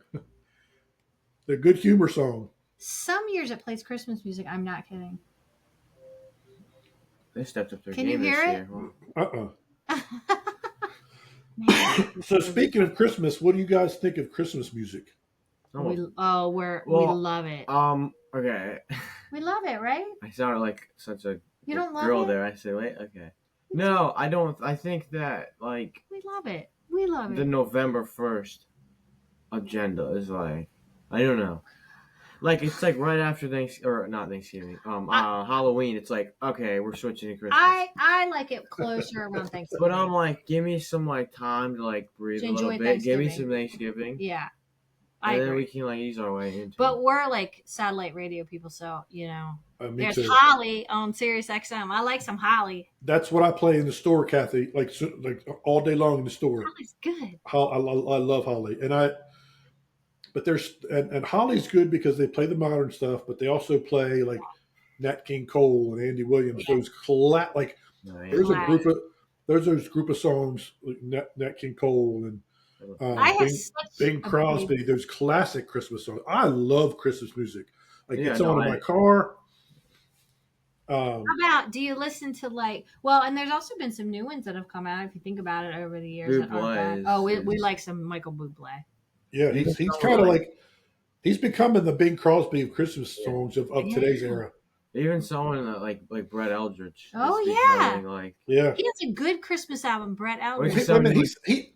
The Good Humor song.
Some years it plays Christmas music. I'm not kidding.
They stepped up their
Can you
game this
hear it?
year. Well,
Man,
So speaking of Christmas, what do you guys think of Christmas music?
we
almost.
we
Well,
love it.
Okay.
We love it, right?
I sounded like such a
You don't love
girl
it?
there. I said, wait, okay. No, I don't. I think that like
We love it. We love
the
it.
November 1st agenda is like, I don't know. Like it's like right after Thanksgiving or not Thanksgiving, Halloween. It's like okay, we're switching to Christmas.
I like it closer around Thanksgiving.
But I'm like, give me some like time to like breathe
To
a little
enjoy
bit. Give me
Thanksgiving.
some Thanksgiving,
Yeah, I
and then we
agree.
can like ease our way into.
But we're like satellite radio people, so
Me
there's
too.
Holly on Sirius XM. I like some Holly.
That's what I play in the store, Kathy. Like all day long in the store.
Holly's good.
I love Holly, but there's and Holly's good because they play the modern stuff, but they also play like Nat King Cole and Andy Williams.
Yeah.
Those like
No, yeah.
there's those group of songs like Nat King Cole and
I have
Bing,
such
Bing
a
Crosby.
big.
Those classic Christmas songs. I love Christmas music. Like
Yeah,
it's
no,
on in my car.
How about, do you listen to and there's also been some new ones that have come out if you think about it over the years that aren't bad.
Bublé
Oh, we
is-
like some Michael Bublé.
Yeah, he's kind of like he's becoming the Bing Crosby of Christmas
Yeah.
songs of
Yeah.
today's era.
Even someone like Brett Eldridge.
Oh,
is
yeah.
becoming, like
Yeah.
He has a good Christmas album, Brett Eldridge.
Wait,
Wait a minute,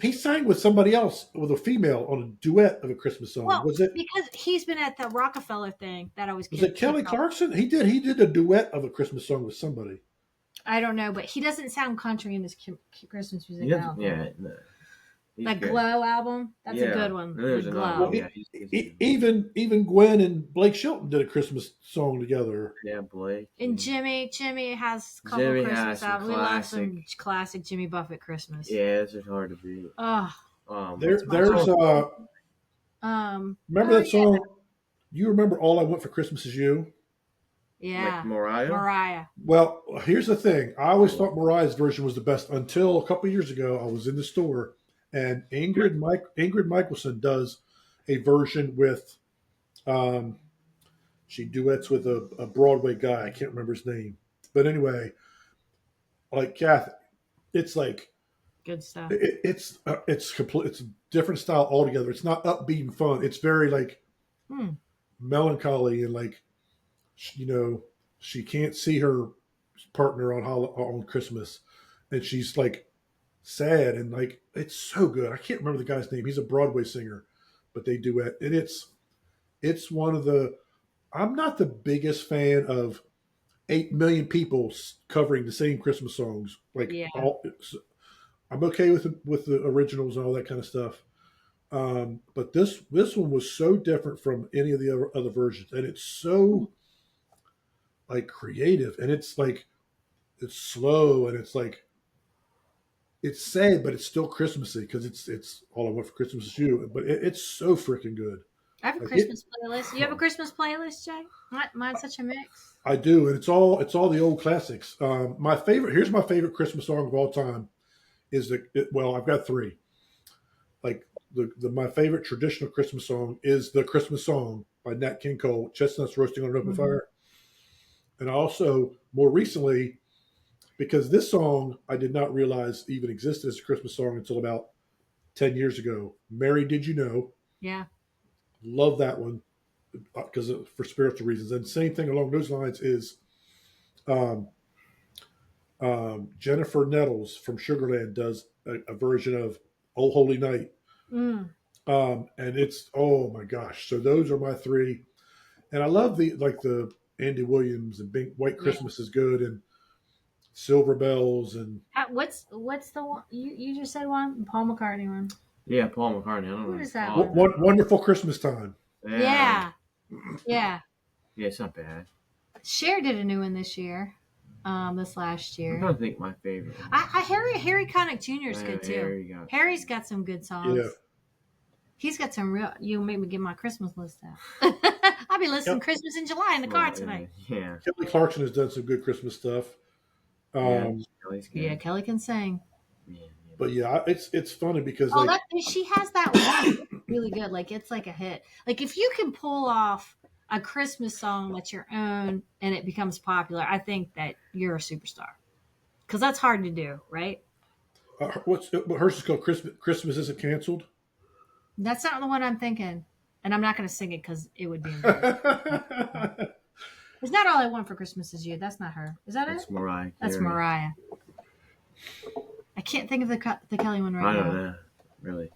he sang with somebody else, with a female, on a duet of a Christmas song.
Well,
was it
because he's been at the Rockefeller thing that I was.
was it Kelly Clarkson? He did a duet of a Christmas song with somebody.
I don't know, but he doesn't sound country in his Christmas music
yeah,
album.
yeah. No. He's
That
good.
Glow album, that's a
Yeah.
good one.
There's
The
another
Glow.
one. Yeah, he's
Even Gwen and Blake Shelton did a Christmas song together.
yeah, Blake.
And Jimmy has a couple
Jimmy
Christmas
has some
albums. We love some classic Jimmy Buffett Christmas.
Yeah, those are hard to beat.
Oh,
There's remember that song? You remember All I Want for Christmas Is You?
yeah,
Like Mariah.
Mariah.
Well, here's the thing. I always thought Mariah's version was the best until a couple of years ago. I was in the store and Ingrid Michaelson does a version with, she duets with a Broadway guy. I can't remember his name, but anyway, like Kathy, it's like
Good stuff.
it's complete. It's a different style altogether. It's not upbeat and fun. It's very like melancholy and like she can't see her partner on Christmas, and she's like sad and like it's so good. I can't remember the guy's name. He's a Broadway singer, but they duet, and it's one of the. I'm not the biggest fan of 8 million people covering the same Christmas songs. Like I'm okay with the originals and all that kind of stuff. But this one was so different from any of the other versions, and it's so like creative, and it's like it's slow, and it's like it's sad, but it's still Christmassy because it's All I Want for Christmas Is You. But it's so freaking good.
I have a Christmas playlist. You have a Christmas playlist, Jay? Mine's such a mix.
I do, and it's all the old classics. Here's my favorite Christmas song of all time. I've got three. Like my favorite traditional Christmas song is the Christmas song by Nat King Cole, Chestnuts Roasting on an Open Fire. And also, more recently, because this song I did not realize even existed as a Christmas song until about 10 years ago. Mary, Did You Know?
Yeah.
Love that one because for spiritual reasons. And same thing along those lines is Jennifer Nettles from Sugarland does a version of Oh Holy Night. And it's, oh my gosh. So those are my three. And I love the Andy Williams and White Christmas is good, and Silver Bells, and
what's the one you just said? One Paul McCartney one.
Yeah, Paul McCartney. I don't know.
What is that
one? Wonderful Christmas Time.
Yeah.
Yeah, it's not bad.
Cher did a new one this year. This last year.
I'm trying to think my favorite.
Harry Connick Jr. is good too. Harry's got some good songs.
Yeah.
He's got some real. You make me get my Christmas list out. I'll be listening Christmas in July in the car tonight.
Yeah.
Kelly Clarkson has done some good Christmas stuff.
Kelly can sing.
Yeah.
But yeah, it's funny because
she has that one really good. Like it's like a hit. Like if you can pull off a Christmas song that's your own and it becomes popular, I think that you're a superstar. because that's hard to do, right?
Hers is called Christmas Isn't Canceled.
That's not the one I'm thinking, and I'm not going to sing it because it would be embarrassing. It's not all I want for Christmas is you. That's not her. Is that
That's
it?
Mariah.
That's
Carey.
Mariah. I can't think of the Kelly one right
I
now.
don't know, really.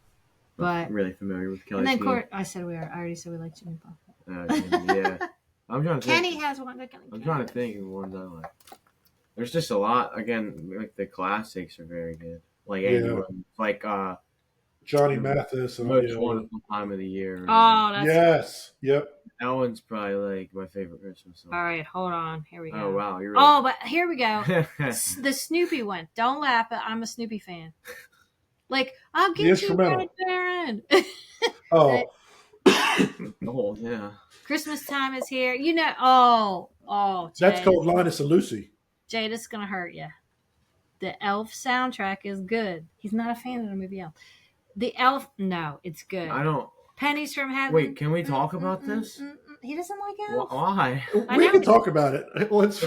But
I'm really familiar with Kelly.
and then I said we are. I already said we like Jimmy Buffett.
Yeah. I'm trying to
Kenny
think.
has one. Kelly.
I'm trying to think of ones I like. There's just a lot. Again, like the classics are very good. Like Andy Williams, like
Johnny Mathis and
Most Wonderful Time of the Year.
Oh, that's
yes, yep.
That one's probably like my favorite Christmas song.
all right. Hold on. Here we go.
Oh wow, you're really...
Oh, but here we go. The Snoopy one. Don't laugh, but I'm a Snoopy fan. Like, I'll get you Red Baron.
Oh.
Oh yeah.
Christmas time is here. You know. Oh. Jay.
That's called Linus and Lucy.
Jay, this is gonna hurt you. The Elf soundtrack is good. He's not a fan of the movie Elf. The Elf, no, it's good.
I don't.
Pennies from Heaven.
Wait, can we talk about this?
He doesn't like Elf.
Why?
We can talk about it. Well, it's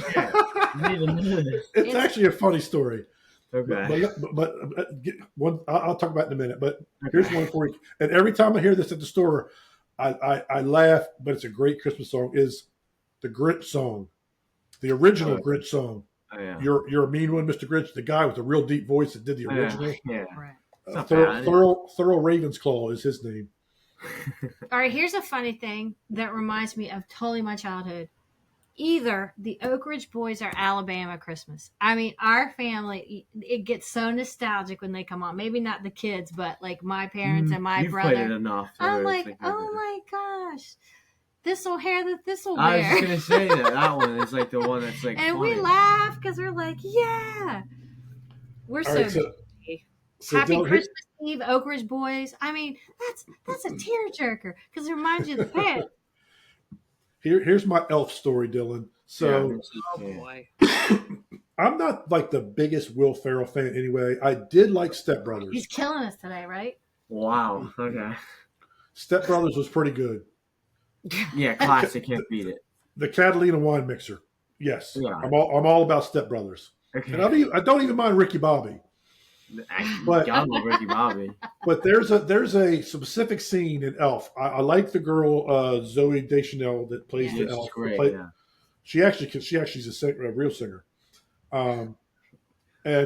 it's
actually a funny story.
Okay.
But one I'll talk about it in a minute. But here's one for you. And every time I hear this at the store, I laugh. But it's a great Christmas song. Is the Grinch song, the original Grinch song?
Oh, yeah.
You're a mean one, Mr. Grinch. The guy with the real deep voice that did the original.
Yeah.
Right.
Thurl Ravensclaw is his name.
All right, here's a funny thing that reminds me of totally my childhood. Either the Oak Ridge Boys or Alabama Christmas. I mean, our family, it gets so nostalgic when they come on. Maybe not the kids, but like my parents and my brother.
Played it enough.
I'm like, oh my gosh. This'll hair the this'll wear.
I was just going to say that one is like the one that's like
and
funny.
we laugh because we're like, yeah. We're so Happy Christmas Eve, Oak Ridge Boys. I mean, that's a tearjerker because it reminds you of the past.
Here's my elf story, Dylan. So,
oh boy,
I'm not like the biggest Will Ferrell fan anyway. I did like Step Brothers.
He's killing us today, right?
Wow. Okay.
Step Brothers was pretty good.
Yeah, classic. Can't beat it.
The Catalina wine mixer. Yes,
yeah.
I'm all about Step Brothers. Okay. And I don't even mind Ricky Bobby.
But I love Ricky Bobby.
But there's a specific scene in Elf. I like the girl Zoe Deschanel that plays the elf.
Great,
She's a real singer. And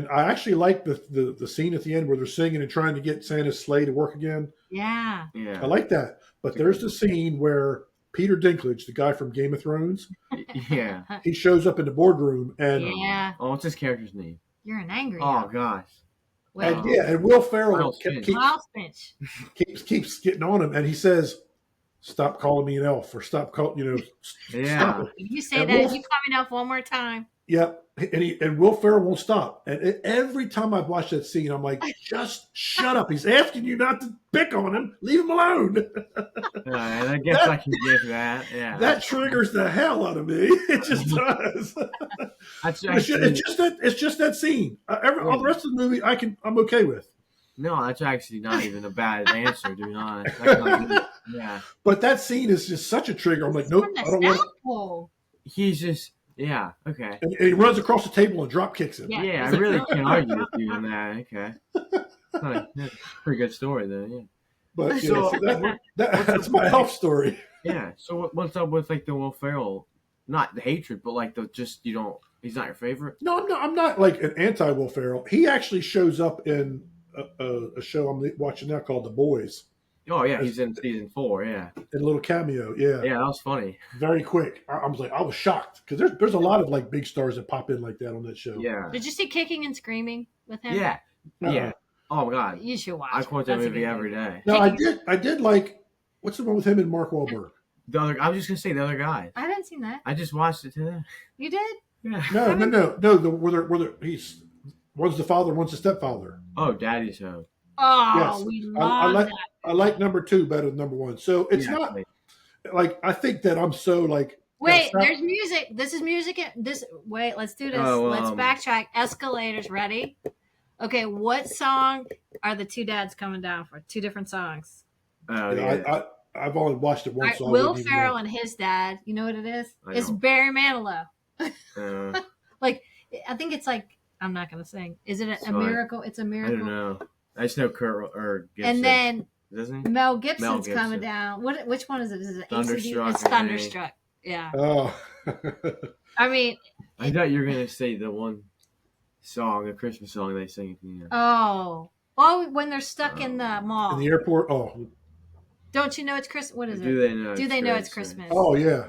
I actually like the scene at the end where they're singing and trying to get Santa's sleigh to work again.
Yeah.
I like that. But there's the scene where Peter Dinklage, the guy from Game of Thrones, he shows up in the boardroom and
what's his character's name?
You're an angry.
Oh gosh.
And Will Ferrell keeps getting on him, and he says, "Stop calling me an elf," or "Stop calling Stop it."
If you say that, you call me an elf one more time.
Yep, and Will Ferrell won't stop. And every time I've watched that scene, I'm like, "Just shut up! He's asking you not to pick on him. Leave him alone."
And I guess I can give that. Yeah,
that triggers the hell out of me. It just does. It's just that scene. All the rest of the movie, I'm okay with.
No, that's actually not even a bad answer, to be honest. Yeah.
But that scene is just such a trigger. I'm like, nope, I don't want.
He's just. Yeah, okay.
And he runs across the table and drop kicks him.
Yeah, I really can't argue with you on that. Okay. That's a pretty good story, then, yeah.
But that's my elf story.
Yeah, so what's up with, like, the Will Ferrell, not the hatred, but, like, he's not your favorite?
No, I'm not like, an anti-Will Ferrell. He actually shows up in a show I'm watching now called The Boys.
Oh, yeah, he's in season 4, yeah.
In a little cameo, yeah.
Yeah, that was funny.
Very quick. I was shocked because there's a lot of like big stars that pop in like that on that show.
Yeah.
Did you see Kicking and Screaming with him?
Yeah. Yeah. Oh my God.
You should watch.
I quote that movie every day.
No, I did like, what's the one with him and Mark Wahlberg?
I was just gonna say the other guy.
I haven't seen that.
I just watched it today.
You did?
Yeah.
No. One's the father, one's the stepfather.
Oh, Daddy's Home.
Oh, yes. We love that.
I like number 2 better than number 1. So it's not like I think that I'm so like.
Wait, there's music. This is music. Wait, let's do this. Let's backtrack. Escalators, ready? Okay, what song are the two dads coming down for? 2 different songs.
I've only watched it once.
Right, so Will Ferrell and his dad. You know what it is? It's Barry Manilow. Like, I think it's like I'm not going to sing. Is it a
So
miracle? It's a
I
miracle.
don't know. I just know Kurt or Gibson.
And then
doesn't he?
Mel Gibson's
Gibson.
coming down. Which one is it? Is it
Thunderstruck,
It's
I think.
Thunderstruck. Yeah.
Oh,
I mean,
I thought you were gonna say the one song, a Christmas song they sing at the end.
oh, when they're stuck in the mall.
in the airport. Oh,
Don't you know it's Christmas? What is
Do
it?
they know?
Do they know it's Christmas?
oh yeah,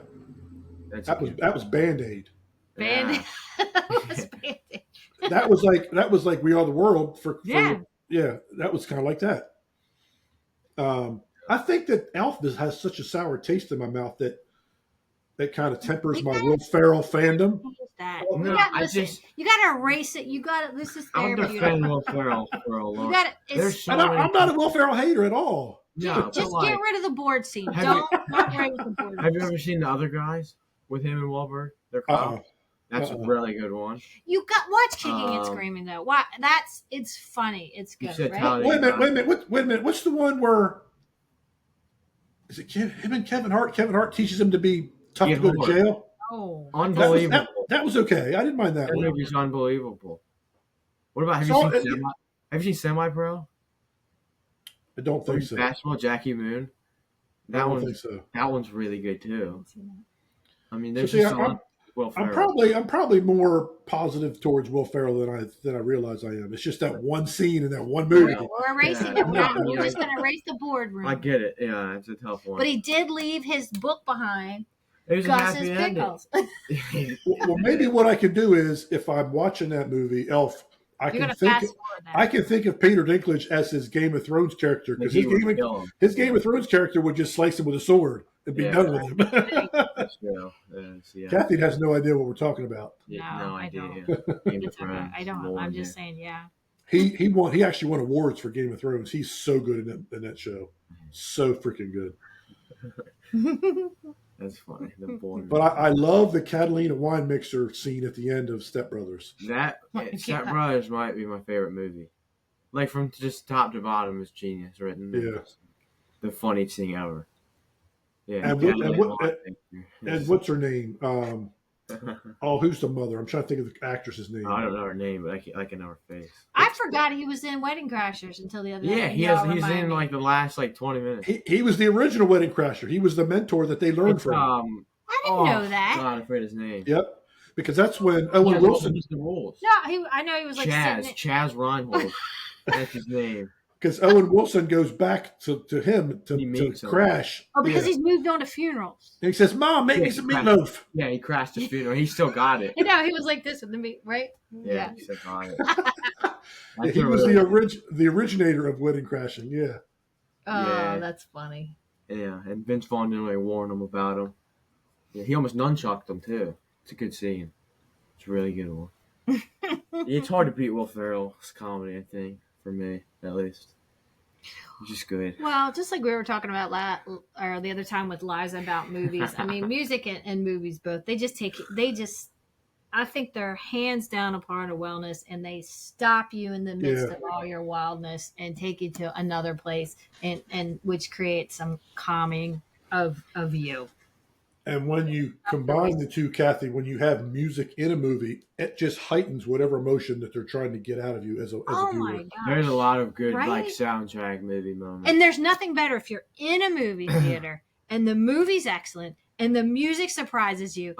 That's
that was Band Aid.
Band-Aid. That was Band-Aid.
That was like We Are the World for
Yeah.
yeah. That was kind of like that. I think that Alf has such a sour taste in my mouth that kind of tempers my Will Ferrell fandom.
That.
No,
You got to erase it. You got to. This is
I'm
therapy.
defending Will Ferrell for a long.
You got to.
There's so
And
many.
I'm not a Will Ferrell hater at all.
No,
Just
but,
get rid of the board scene.
Have
Don't worry with the board.
Have you ever seen the other guys with him and Wahlberg? They're cops. That's a really good one.
You got watch Kicking and Screaming though. Why? It's funny. It's
You
good,
said
right?
Wait a minute. What's the one where is it him and Kevin Hart? Kevin Hart teaches him to be tough to go to jail.
Oh,
Unbelievable.
That was okay. I didn't mind that
That
one.
movie's unbelievable. What about have you seen Semi Pro?
I don't think so.
Basketball, Jackie Moon.
I don't think so.
That one's really good too. I mean, there's
So, see,
just a lot. Will Ferrell.
I'm probably more positive towards Will Ferrell than I realize I am. It's just that one scene in that one movie.
we're erasing it. We're just going to erase the boardroom.
I get it. Yeah, it's a tough one.
But he did leave his book behind.
It was a
Gus's
happy ending.
Pickles.
Well, maybe what I could do is if I'm watching that movie, Elf, I can think of Peter Dinklage as his Game of Thrones character because his Game of Thrones character would just slice him with a sword and be done with him.
Yeah.
Kathy has no idea what we're talking about.
No, I
idea.
don't. I don't. I'm just saying, yeah.
He actually won awards for Game of Thrones. He's so good in that show, so freaking good.
That's funny. The board.
But I love the Catalina wine mixer scene at the end of Step Brothers.
Step Brothers might be my favorite movie. Like from just top to bottom is genius written.
Yeah.
The funniest thing ever. Yeah.
And what's her name? Who's the mother? I'm trying to think of the actress's name.
I don't know her name, but I can know her face.
I forgot he was in Wedding Crashers until the other day.
Yeah, he's in like the last 20 minutes.
He was the original Wedding Crasher. He was the mentor that they learned from.
I didn't know that.
God, I forget his name.
Yep, because that's when Owen Wilson.
The rules.
No, I know he was like
Chaz Reinhold. That's his name.
Because Owen Wilson goes back to him to crash.
Oh, because he's moved on to funerals.
And he says, "Mom, make me some meatloaf."
Yeah, he crashed his funeral. He still got it.
You know, he was like this with the meat, right?
Yeah, he still got it.
He was the originator of Wedding Crashing. Yeah.
Oh, that's funny.
Yeah, and Vince Vaughn didn't really warn him about him. Yeah, he almost nunchucked him too. It's a good scene. It's a really good one. It's hard to beat Will Ferrell's comedy, I think, for me at least. It's just good.
Well, just like we were talking about the other time with Liza about movies. I mean, music and movies both. I think they're hands down a part of wellness, and they stop you in the midst of all your wildness and take you to another place, and which creates some calming of you.
And when you combine the two, Kathy, when you have music in a movie, it just heightens whatever emotion that they're trying to get out of you as a viewer.
My gosh.
There's a lot of good soundtrack movie moments.
And there's nothing better if you're in a movie theater and the movie's excellent and the music surprises you.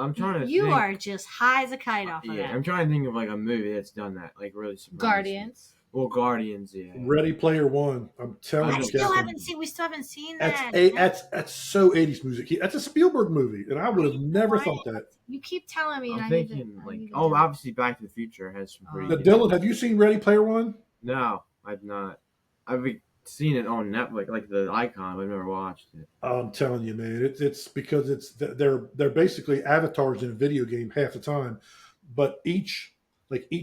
You are just high as a kite off of that.
I'm trying to think of like a movie that's done that, like really surprised
Guardians.
Well, Guardians, yeah.
Ready Player One. I'm telling you,
we still haven't seen that.
That's so 80s music. That's a Spielberg movie, and I would have never thought that.
You keep telling me.
I'm thinking obviously Back to the Future has some pretty.
Dylan, have you seen Ready Player One?
No, I've not. I've seen it on Netflix, like the icon. But I've never watched it.
I'm telling you, man, it's because they're basically avatars in a video game half the time, but each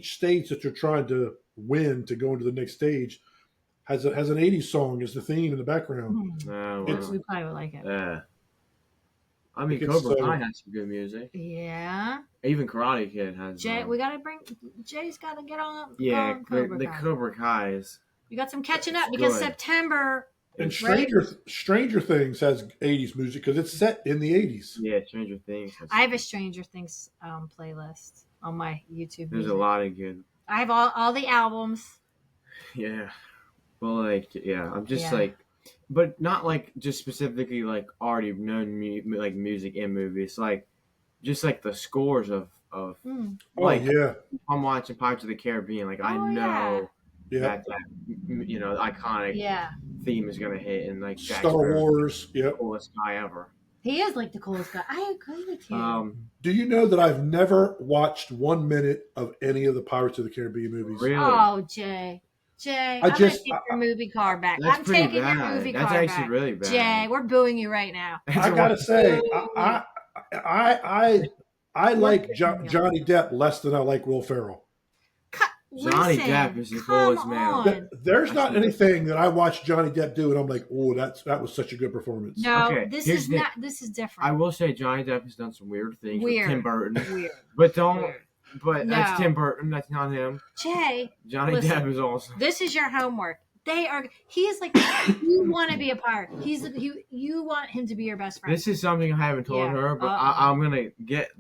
stage that you're trying to win to go into the next stage has an 80s song as the theme in the background.
We probably would like it.
Yeah. I mean, Cobra Kai has some good music.
Yeah.
Even Karate Kid has.
Jay's got to get on.
Yeah, the Cobra Kai's.
You got some catching up because September.
And Stranger Things has 80s music because it's set in the 80s.
Yeah, Stranger Things.
I have a Stranger Things playlist on my YouTube.
There's a lot of good
I have all the albums.
Yeah. Well, like, yeah, I'm just
Yeah.
like, but not like just specifically like already known like music in movies, like just like the scores of
Mm.
Oh
like
yeah,
I'm watching Pirates of the Caribbean, like I
Oh,
know
yep.
that the iconic
yeah.
theme is gonna hit, and like Jack
Star
Sparrow's
Wars.
the
Yep.
coolest guy ever.
He is like the coolest guy. I agree with you.
Do you know that I've never watched 1 minute of any of the Pirates of the Caribbean movies?
Really,
Oh, Jay. Jay,
I
I'm going to
just,
take your movie card back.
that's
I'm
pretty
taking your
bad.
movie
That's
card
actually
back.
really bad.
Jay, we're booing you right now.
I gotta say,
Boo.
I like
We're booing you.
Johnny Depp less than I like Will Ferrell.
Johnny
Listen,
Depp is the
come
coolest man.
on.
There's
I
not
see.
anything that I watch Johnny Depp do and I'm like, oh, that was such a good performance.
No,
Okay,
this
here's
is
the-
not. This is different.
I will say Johnny Depp has done some weird things
Weird.
with Tim Burton,
Weird.
but don't.
Weird.
But
No.
that's Tim Burton. That's not him.
Jay,
Johnny
Listen.
Depp is awesome.
this is your homework. They are. He is like you want to be a pirate. You want him to be your best friend.
This is something I haven't told
Yeah.
her, but I'm gonna get.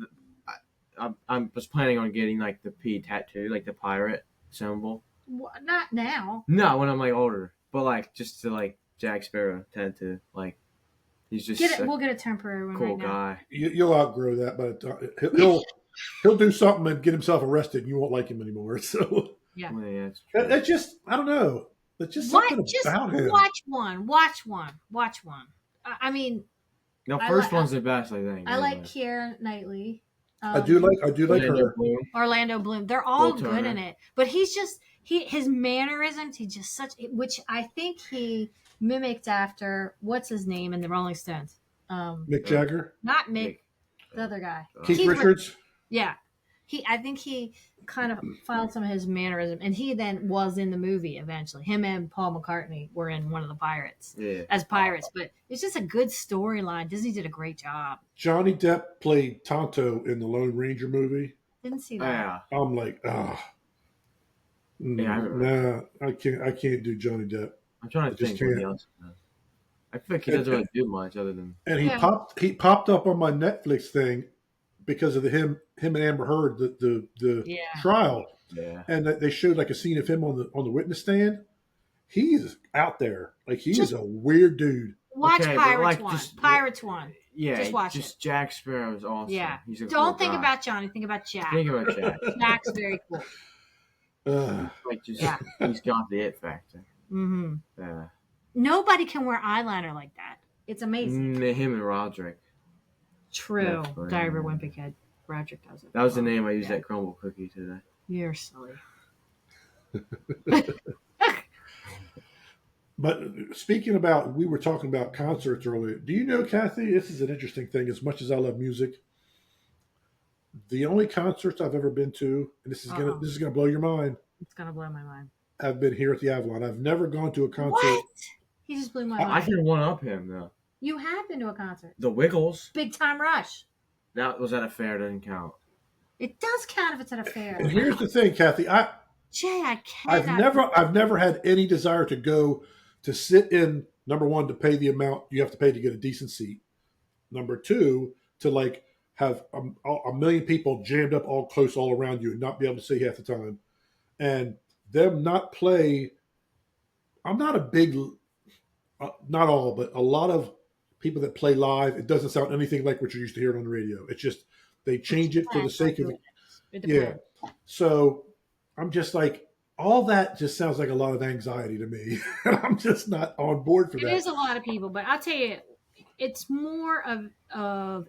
I was planning on getting like the P tattoo, like the pirate symbol.
Not now.
No, when I'm like older, but like just to like Jack Sparrow tattoo. Like he's just
Get it.
a
We'll get a temporary one
cool
right now.
guy.
You'll outgrow that, but he'll do something and get himself arrested, and you won't like him anymore. So
Yeah.
Well, yeah, it's true.
that's just, I don't know. It's just something about him.
Watch one. I mean,
No,
I
first
like-
one's the best, I think.
I like
anyway.
Keira Knightley.
I do like
Orlando
her.
Bloom.
Orlando Bloom. They're all
Will
good
Turner.
in it, but he's just his mannerisms. He's just such, which I think he mimicked after what's his name in the Rolling Stones.
Mick Jagger,
Not Mick, the other guy.
Keith
Keith
Richards.
Yeah, I think he kind of found some of his mannerism, and he then was in the movie eventually. Him and Paul McCartney were in one of the Pirates
Yeah.
as pirates, but it's just a good storyline. Disney did a great job.
Johnny Depp played Tonto in the Lone Ranger movie.
Didn't see
Oh,
that.
yeah.
I'm like,
Yeah, I remember.
nah, I can't do Johnny Depp.
I'm trying to
I just
think what
can't.
else. I feel like he doesn't really do much other than.
And he
Yeah.
popped up on my Netflix thing because of him and Amber Heard, the
Yeah.
trial,
Yeah.
and they showed like a scene of him on the witness stand. He's out there, like he is a weird dude.
Watch
Okay, but,
Pirates
like,
1.
just-
Pirates 1.
Yeah.
Just watch
Just Jack Sparrow is awesome.
Yeah.
He's a
Don't
cool
think
guy.
about Johnny. Think about Jack.
Think about Jack.
Jack's very cool.
Like just
Yeah.
he's got the it factor.
hmm
Yeah.
Nobody can wear eyeliner like that. It's amazing.
Him and Roderick.
True.
Definitely.
Diver Wimpy Kid. Roderick does it.
That was the name I used
Yeah.
at Crumble Cookie today.
You're silly.
But speaking about, we were talking about concerts earlier. Do you know, Kathy? This is an interesting thing. As much as I love music, the only concerts I've ever been to, and this is gonna blow your mind,
It's gonna blow my mind.
have been here at the Avalon. I've never gone to a concert.
What? He just blew my
I
mind.
can one up him though.
You have been to a concert.
The Wiggles.
Big Time Rush.
That was at a fair. Doesn't count.
It does count if it's at a fair.
And here's the thing, Kathy.
Jay, I
I've
cannot.
never had any desire to go to sit in. Number one, to pay the amount you have to pay to get a decent seat. Number two, to like have a million people jammed up all close all around you and not be able to see half the time, and them not play. I'm not a big, not all, but a lot of people that play live. It doesn't sound anything like what you're used to hearing on the radio. It's just they change it for the sake of it.
It
Yeah.
depends.
So I'm just like, all that just sounds like a lot of anxiety to me. And I'm just not on board for
It
that.
is a lot of people, but I'll tell you, it's more of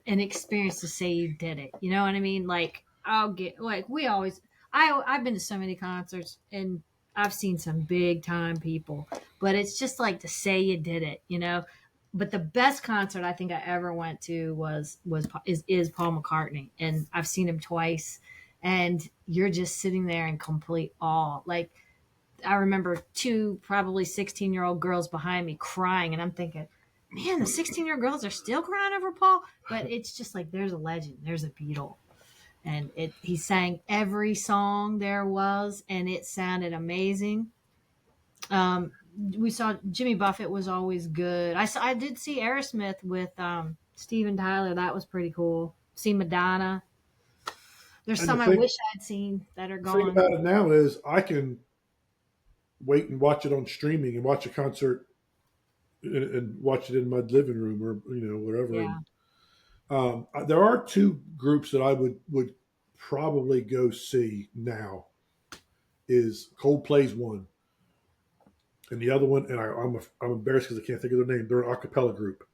an experience to say you did it. You know what I mean? Like I've been to so many concerts and I've seen some big time people, but it's just like to say you did it, you know. But the best concert I think I ever went to is Paul McCartney, and I've seen him twice, and you're just sitting there in complete awe. Like I remember two probably 16-year-old girls behind me crying, and I'm thinking, man, the 16-year-old girls are still crying over Paul. But it's just like there's a legend, there's a Beatle, and he sang every song there was, and it sounded amazing. We saw Jimmy Buffett was always good. I did see Aerosmith with Steven Tyler. That was pretty cool. See Madonna. There's
And
some I wish I'd seen that are
the thing
gone.
about it now is I can wait and watch it on streaming and watch a concert and watch it in my living room or whatever.
Yeah.
And there are two groups that I would probably go see now. Is Coldplay's one, and the other one, and I'm embarrassed because I can't think of their name. They're an a cappella group.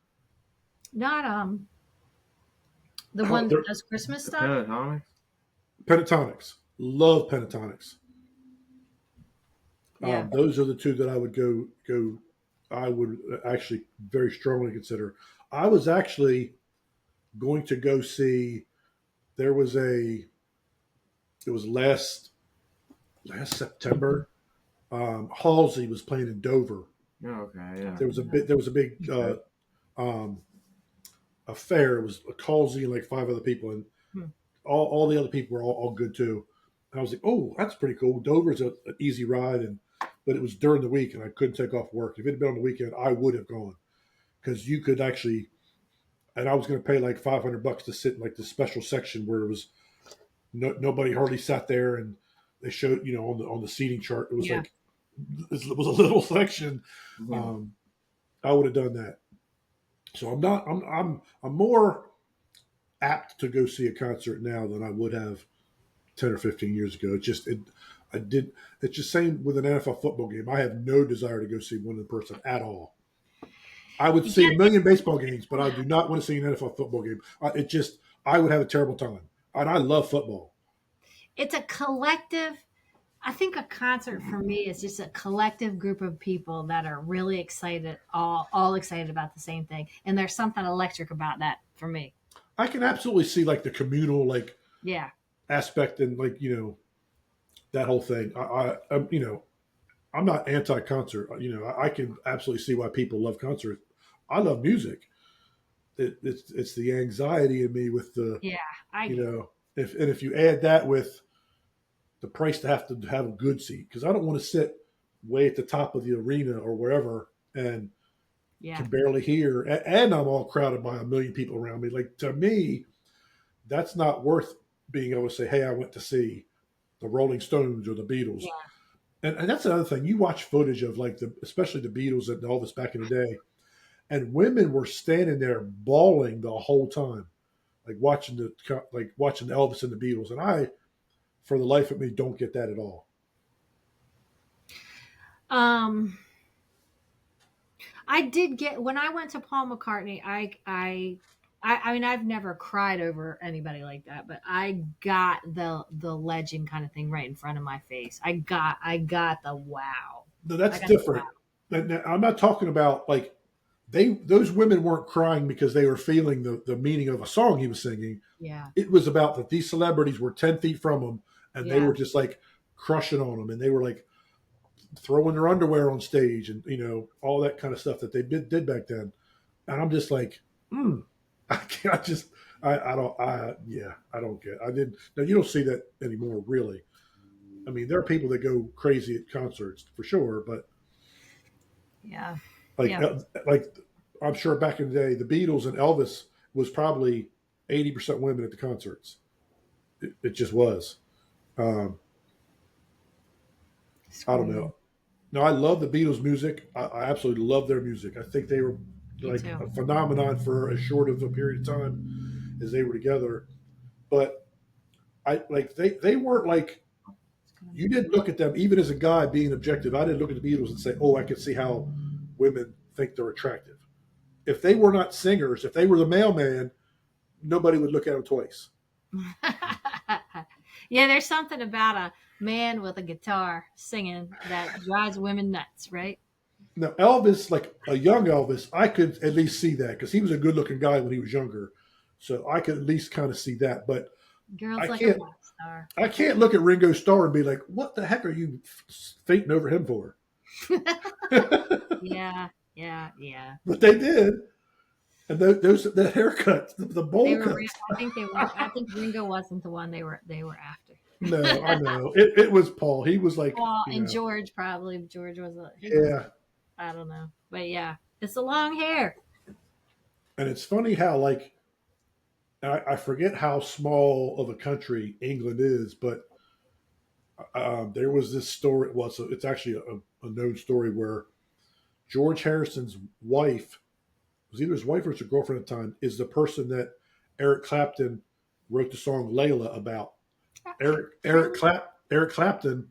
Not the one that
They're
does Christmas
The
stuff.
Pentatonics.
Pentatonics. Love Pentatonics.
Yeah.
Those are the two that I would go. I would actually very strongly consider. I was actually going to go see. There was a. It was last September. Halsey was playing in Dover.
Oh, okay, yeah.
There was a big um, affair. It was Halsey and like five other people, and
Hmm.
all the other people were all good too. And I was like, oh, that's pretty cool. Dover's an easy ride, but it was during the week, and I couldn't take off work. If it had been on the weekend, I would have gone because you could actually. And I was going to pay like $500 to sit in like this special section where it was nobody hardly sat there, and they showed on the seating chart it was
Yeah.
like it was a little section.
Mhm.
I would have done that. So I'm not. I'm more apt to go see a concert now than I would have 10 or 15 years ago. I did. It's just same with an NFL football game. I have no desire to go see one in person at all. I would see a
Yeah.
million baseball games, but I do not want to see an NFL football game. I would have a terrible time. And I love football.
It's a collective. I think a concert for me is just a collective group of people that are really excited, all excited about the same thing. And there's something electric about that for me.
I can absolutely see like the communal
Yeah.
aspect and that whole thing. I'm not anti-concert. I can absolutely see why people love concerts. I love music. It's the anxiety in me with the
Yeah. I
you
get it.
know if you add that with the price to have a good seat because I don't want to sit way at the top of the arena or wherever and
Yeah.
can barely hear and I'm all crowded by a million people around me. Like to me, that's not worth being able to say, "Hey, I went to see the Rolling Stones or the Beatles."
Yeah.
And that's another thing. You watch footage of especially the Beatles and all this back in the day, and women were standing there bawling the whole time, watching Elvis and the Beatles. And I, for the life of me, don't get that at all.
Um, I did get when I went to Paul McCartney. I mean, I've never cried over anybody like that, but I got the legend kind of thing right in front of my face. I got the wow.
No,
I
that's
got the wow.
different. And I'm not talking about like those women weren't crying because they were feeling the meaning of a song he was singing.
Yeah.
It was about that these celebrities were 10 feet from him and they
Yeah.
were just like crushing on him and they were like throwing their underwear on stage and all that kind of stuff that they did back then. And I'm just like, I can't, I don't, yeah, I don't get. I didn't. Now you don't see that anymore, really. I mean, there are people that go crazy at concerts for sure, but
Yeah.
like,
Yeah.
like I'm sure back in the day, the Beatles and Elvis was probably 80% women at the concerts. It just was. Um,
It's
I don't
crazy.
know. No, I love the Beatles' music. I absolutely love their music. I think they were
Me
like
too.
a phenomenon for as short of a period of time as they were together. But they weren't like you didn't look at them even as a guy being objective. I didn't look at the Beatles and say, "Oh, I can see how women think they're attractive." If they were not singers, if they were the mailman, nobody would look at them twice.
Yeah, there's something about a man with a guitar singing that drives women nuts, right?
Now, Elvis, like a young Elvis, I could at least see that because he was a good-looking guy when he was younger, so I could at least kind of see that. But
Girls
I
like a
can't,
pop star.
I can't look at Ringo Starr and be like, "What the heck are you fainting over him for?"
Yeah, yeah, yeah.
But they did, and those the haircuts, the
They
bowl
were.
cuts.
I think they were. I think Ringo wasn't the one they were after.
No, I know it was Paul. He was like,
Well, and George probably. George was he was.
yeah.
I don't know, but yeah, it's the long hair.
And it's funny how like I forget how small of a country England is, but there was this story. Well, so it's actually a known story where George Harrison's wife was either his wife or his girlfriend at the time is the person that Eric Clapton wrote the song Layla about. Eric Clapton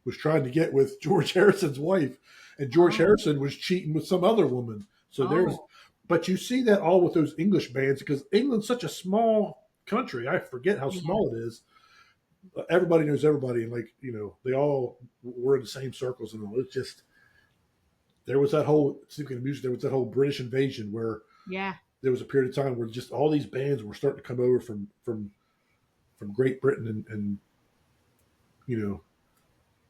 was trying to get with George Harrison's wife, and George
Oh,
Harrison was cheating with some other woman. So there's,
oh,
but you see that all with those English bands because England's such a small country. I forget how
yeah,
small it is. Everybody knows everybody, and like they all were in the same circles, and all. It's just there was that whole speaking of music, there was that whole British invasion where
yeah,
there was a period of time where just all these bands were starting to come over from Great Britain, and you know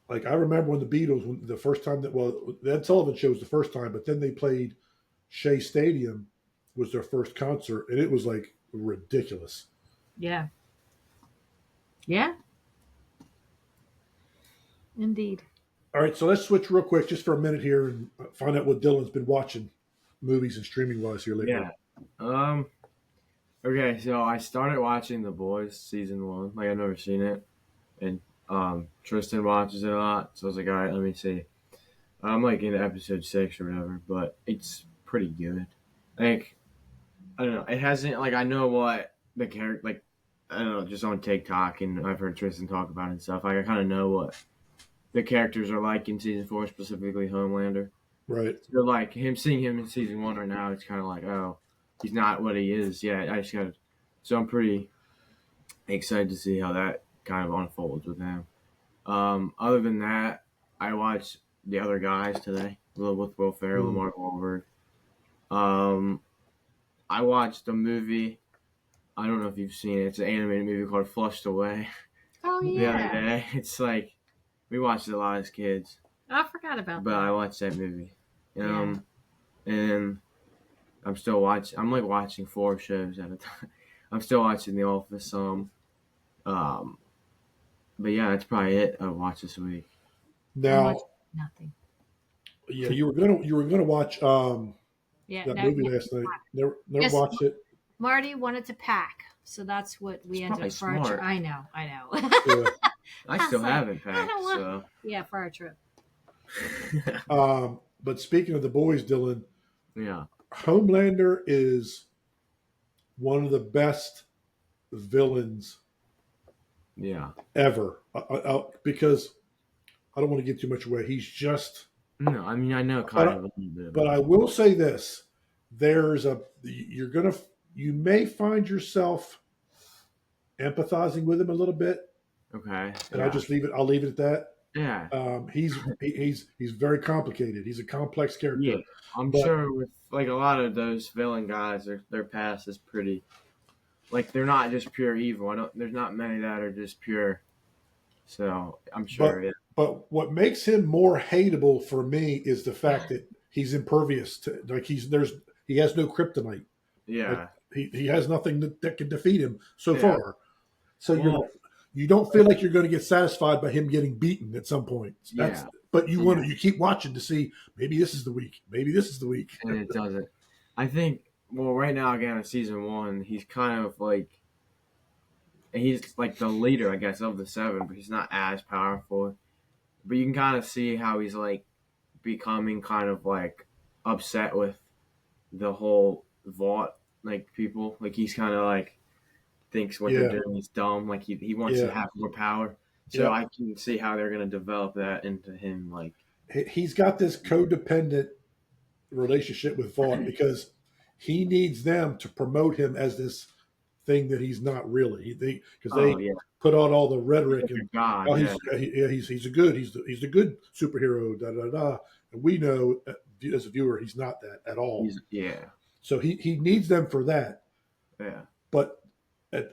like I remember when the Beatles, when the first time that the Ed Sullivan show was the first time, but then they played Shea Stadium was their first concert, and it was like ridiculous.
yeah, yeah, indeed.
All right, so let's switch real quick just for a minute here and find out what Dylan's been watching, movies and streaming wise here lately.
Yeah. Um. Okay, so I started watching The Boys season 1. Like I've never seen it, and Tristan watches it a lot, so I was like, all right, let me see. I'm like in episode 6 or whatever, but it's pretty good. Like I don't know, it hasn't like I know what the character like I don't know just on TikTok and I've heard Tristan talk about it and stuff. Like I kind of know what the characters are like in season 4, specifically Homelander.
Right.
So like seeing him in season 1 right now, it's kind of like oh, he's not what he is yet. I just got to. So I'm pretty excited to see how that kind of unfolds with him. Other than that, I watched The Other Guys today with Will Ferrell and
Mm.
Mark Wahlberg. Um, I watched a movie. I don't know if you've seen it. It's an animated movie called Flushed Away
Oh
the other
yeah,
day. It's like we watched it a lot as kids,
I forgot about
but I
that.
watched that movie.
Yeah,
And I'm still watching. I'm like watching 4 shows at a time. I'm still watching The Office. Um, but yeah, that's probably it. I watched this week.
I'm watching
Now,
nothing.
yeah, you were gonna watch
Yeah,
that
no,
movie
yeah.
last night. Never
Yes,
watched it.
Marty wanted to pack, so that's what we
It's
ended
probably
up for our trip.
smart.
I know, I know.
Yeah.
I
I
still
was like,
haven't
I
packed,
don't want.
so
Yeah, for our trip.
But speaking of the boys, Dylan,
yeah,
Homelander is one of the best villains
yeah.
ever. Because I don't want to give too much away. He's just.
No, I mean I know kind of
But
a little bit
but I
about
will say this: you may find yourself empathizing with him a little bit,
it. Okay,
and I'll
yeah,
just leave it. I'll leave it at that.
yeah,
He's very complicated. He's a complex
yeah.
character,
I'm
but
sure with like a lot of those villain guys, their past is pretty like they're not just pure evil. I don't. There's not many that are just pure. So I'm sure.
but
Yeah,
but what makes him more hateable for me is the fact that he's impervious to like he has no kryptonite. Like
yeah,
he has nothing that can defeat him so
yeah.
far. So
Well,
you don't feel like you're going to get satisfied by him getting beaten at some point.
yeah,
But
Yeah.
you keep watching to see maybe this is the week, maybe this is the week.
and it doesn't. I think. Well, right now again in season 1, he's kind of like he's like the leader, I guess, of the 7, but he's not as powerful. But you can kind of see how he's like becoming kind of like upset with the whole vault like people. Like he's kind of like thinks what they're
Yeah,
doing is dumb. Like he wants to
yeah,
have more power. So
yeah.
I can see how they're gonna develop that into him. Like
He's got this codependent relationship with Vaught because he needs them to promote him as this thing that he's not really. Because
oh
they
yeah,
put on all the
he's
rhetoric
like
and
a god.
oh
Yeah,
he's a good he's a good superhero da da da, and we know as a viewer he's not that at all.
he's yeah,
So he needs them for that.
yeah,
But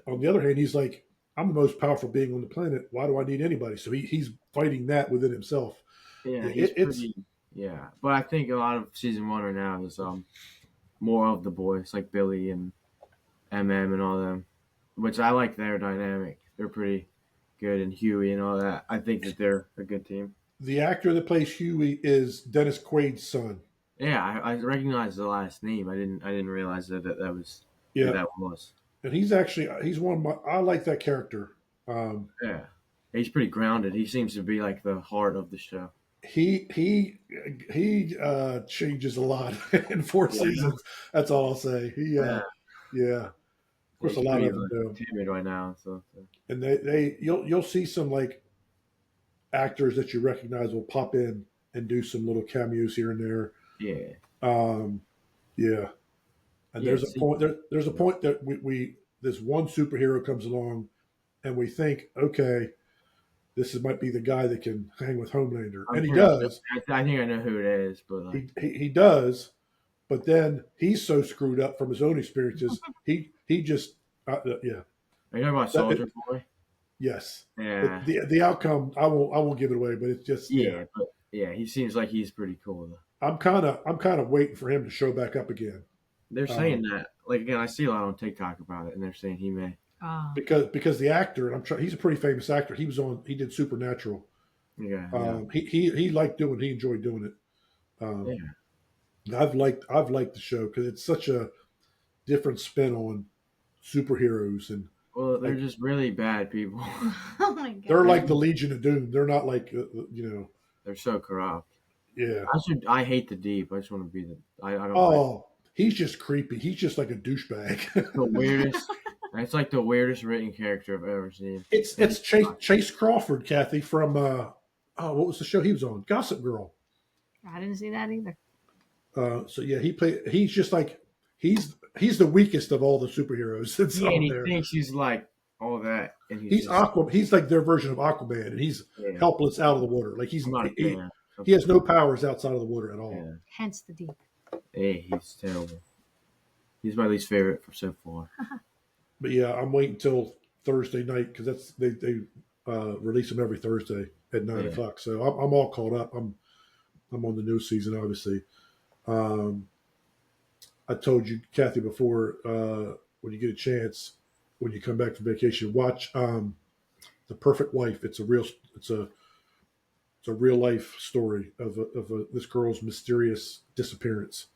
on the other hand, he's like, I'm the most powerful being on the planet. Why do I need anybody? So he's fighting that within himself.
yeah. He's
It's
pretty. Yeah, but I think a lot of season 1 right now is more of the boys like Billy and MM and all them, which I like their dynamic. They're pretty good, and Huey and all that. I think that they're a good team.
the actor that plays Huey is Dennis Quaid's son.
Yeah, I recognize the last name. I didn't realize that was who
Yeah,
that was.
and he's one of my. I like that character. Um,
Yeah, he's pretty grounded. He seems to be like the heart of the show.
he changes a lot in four
Yeah,
seasons. That's all I'll say.
yeah,
Yeah, of
yeah,
course a
he's
lot
pretty
of them do,
timid right now. So.
and they you'll see some like actors that you recognize will pop in and do some little cameos here and there.
Yeah,
Um, yeah, and
yeah.
there's a
See,
point there's a point that we this one superhero comes along and we think, okay, might be the guy that can hang with Homelander,
I'm
and he
pretty sure.
does.
I think I know who it is, but like,
He does, but then he's so screwed up from his own experiences. He just yeah.
are you talking about
That,
Soldier Boy?
yes,
Yeah,
the outcome I won't give it away, but it's just yeah.
yeah, but yeah, he seems like he's pretty cool though.
I'm kind of waiting for him to show back up again.
They're saying
Um,
that. Like again, I see a lot on TikTok about it, and they're saying he may.
Oh,
because the actor, and he's a pretty famous actor. He did Supernatural.
Yeah, yeah,
He liked doing. He enjoyed doing it.
yeah.
Um, I've liked the show because it's such a different spin on superheroes, and
Well, they're
like
just really bad people.
oh my
they're
god.
like the Legion of Doom. They're not like
They're so corrupt.
yeah.
I hate the deep. I just want to be the. I don't like
Oh, he's just creepy. He's just like a douchebag.
the weirdest. It's like the weirdest written character I've ever seen.
it's Chase Crawford, Kathy from what was the show he was on? Gossip Girl.
I didn't see that either.
So yeah, he's just like he's the weakest of all the superheroes that's
Yeah, and
on
he
there.
thinks he's like all that, and
He's He's like their version of Aquaman, and he's
yeah,
helpless out of the water. Like
I'm not a fan.
he has no powers outside of the water at all.
Yeah.
Hence the deep.
Hey, he's terrible. He's my least favorite for so far.
But yeah, I'm waiting until Thursday night because they release them every Thursday at 9 o'clock. So I'm all caught up. I'm on the new season, obviously. I told you, Kathy, before when you get a chance, when you come back from vacation, watch The Perfect Wife. It's a real life story of this girl's mysterious disappearance.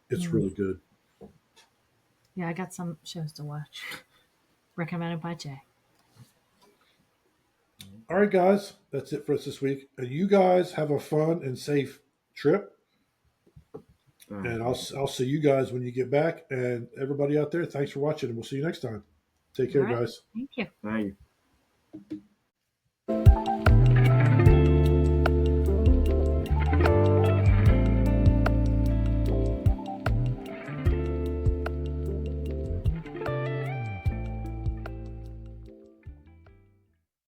It's really good.
Yeah, I got some shows to watch. Recommended by Jay.
All right, guys, that's it for us this week. And you guys have a fun and safe trip. And I'll see you guys when you get back. And everybody out there, thanks for watching, and we'll see you next time. Take care,
All right.
guys.
Thank you.
Thank you.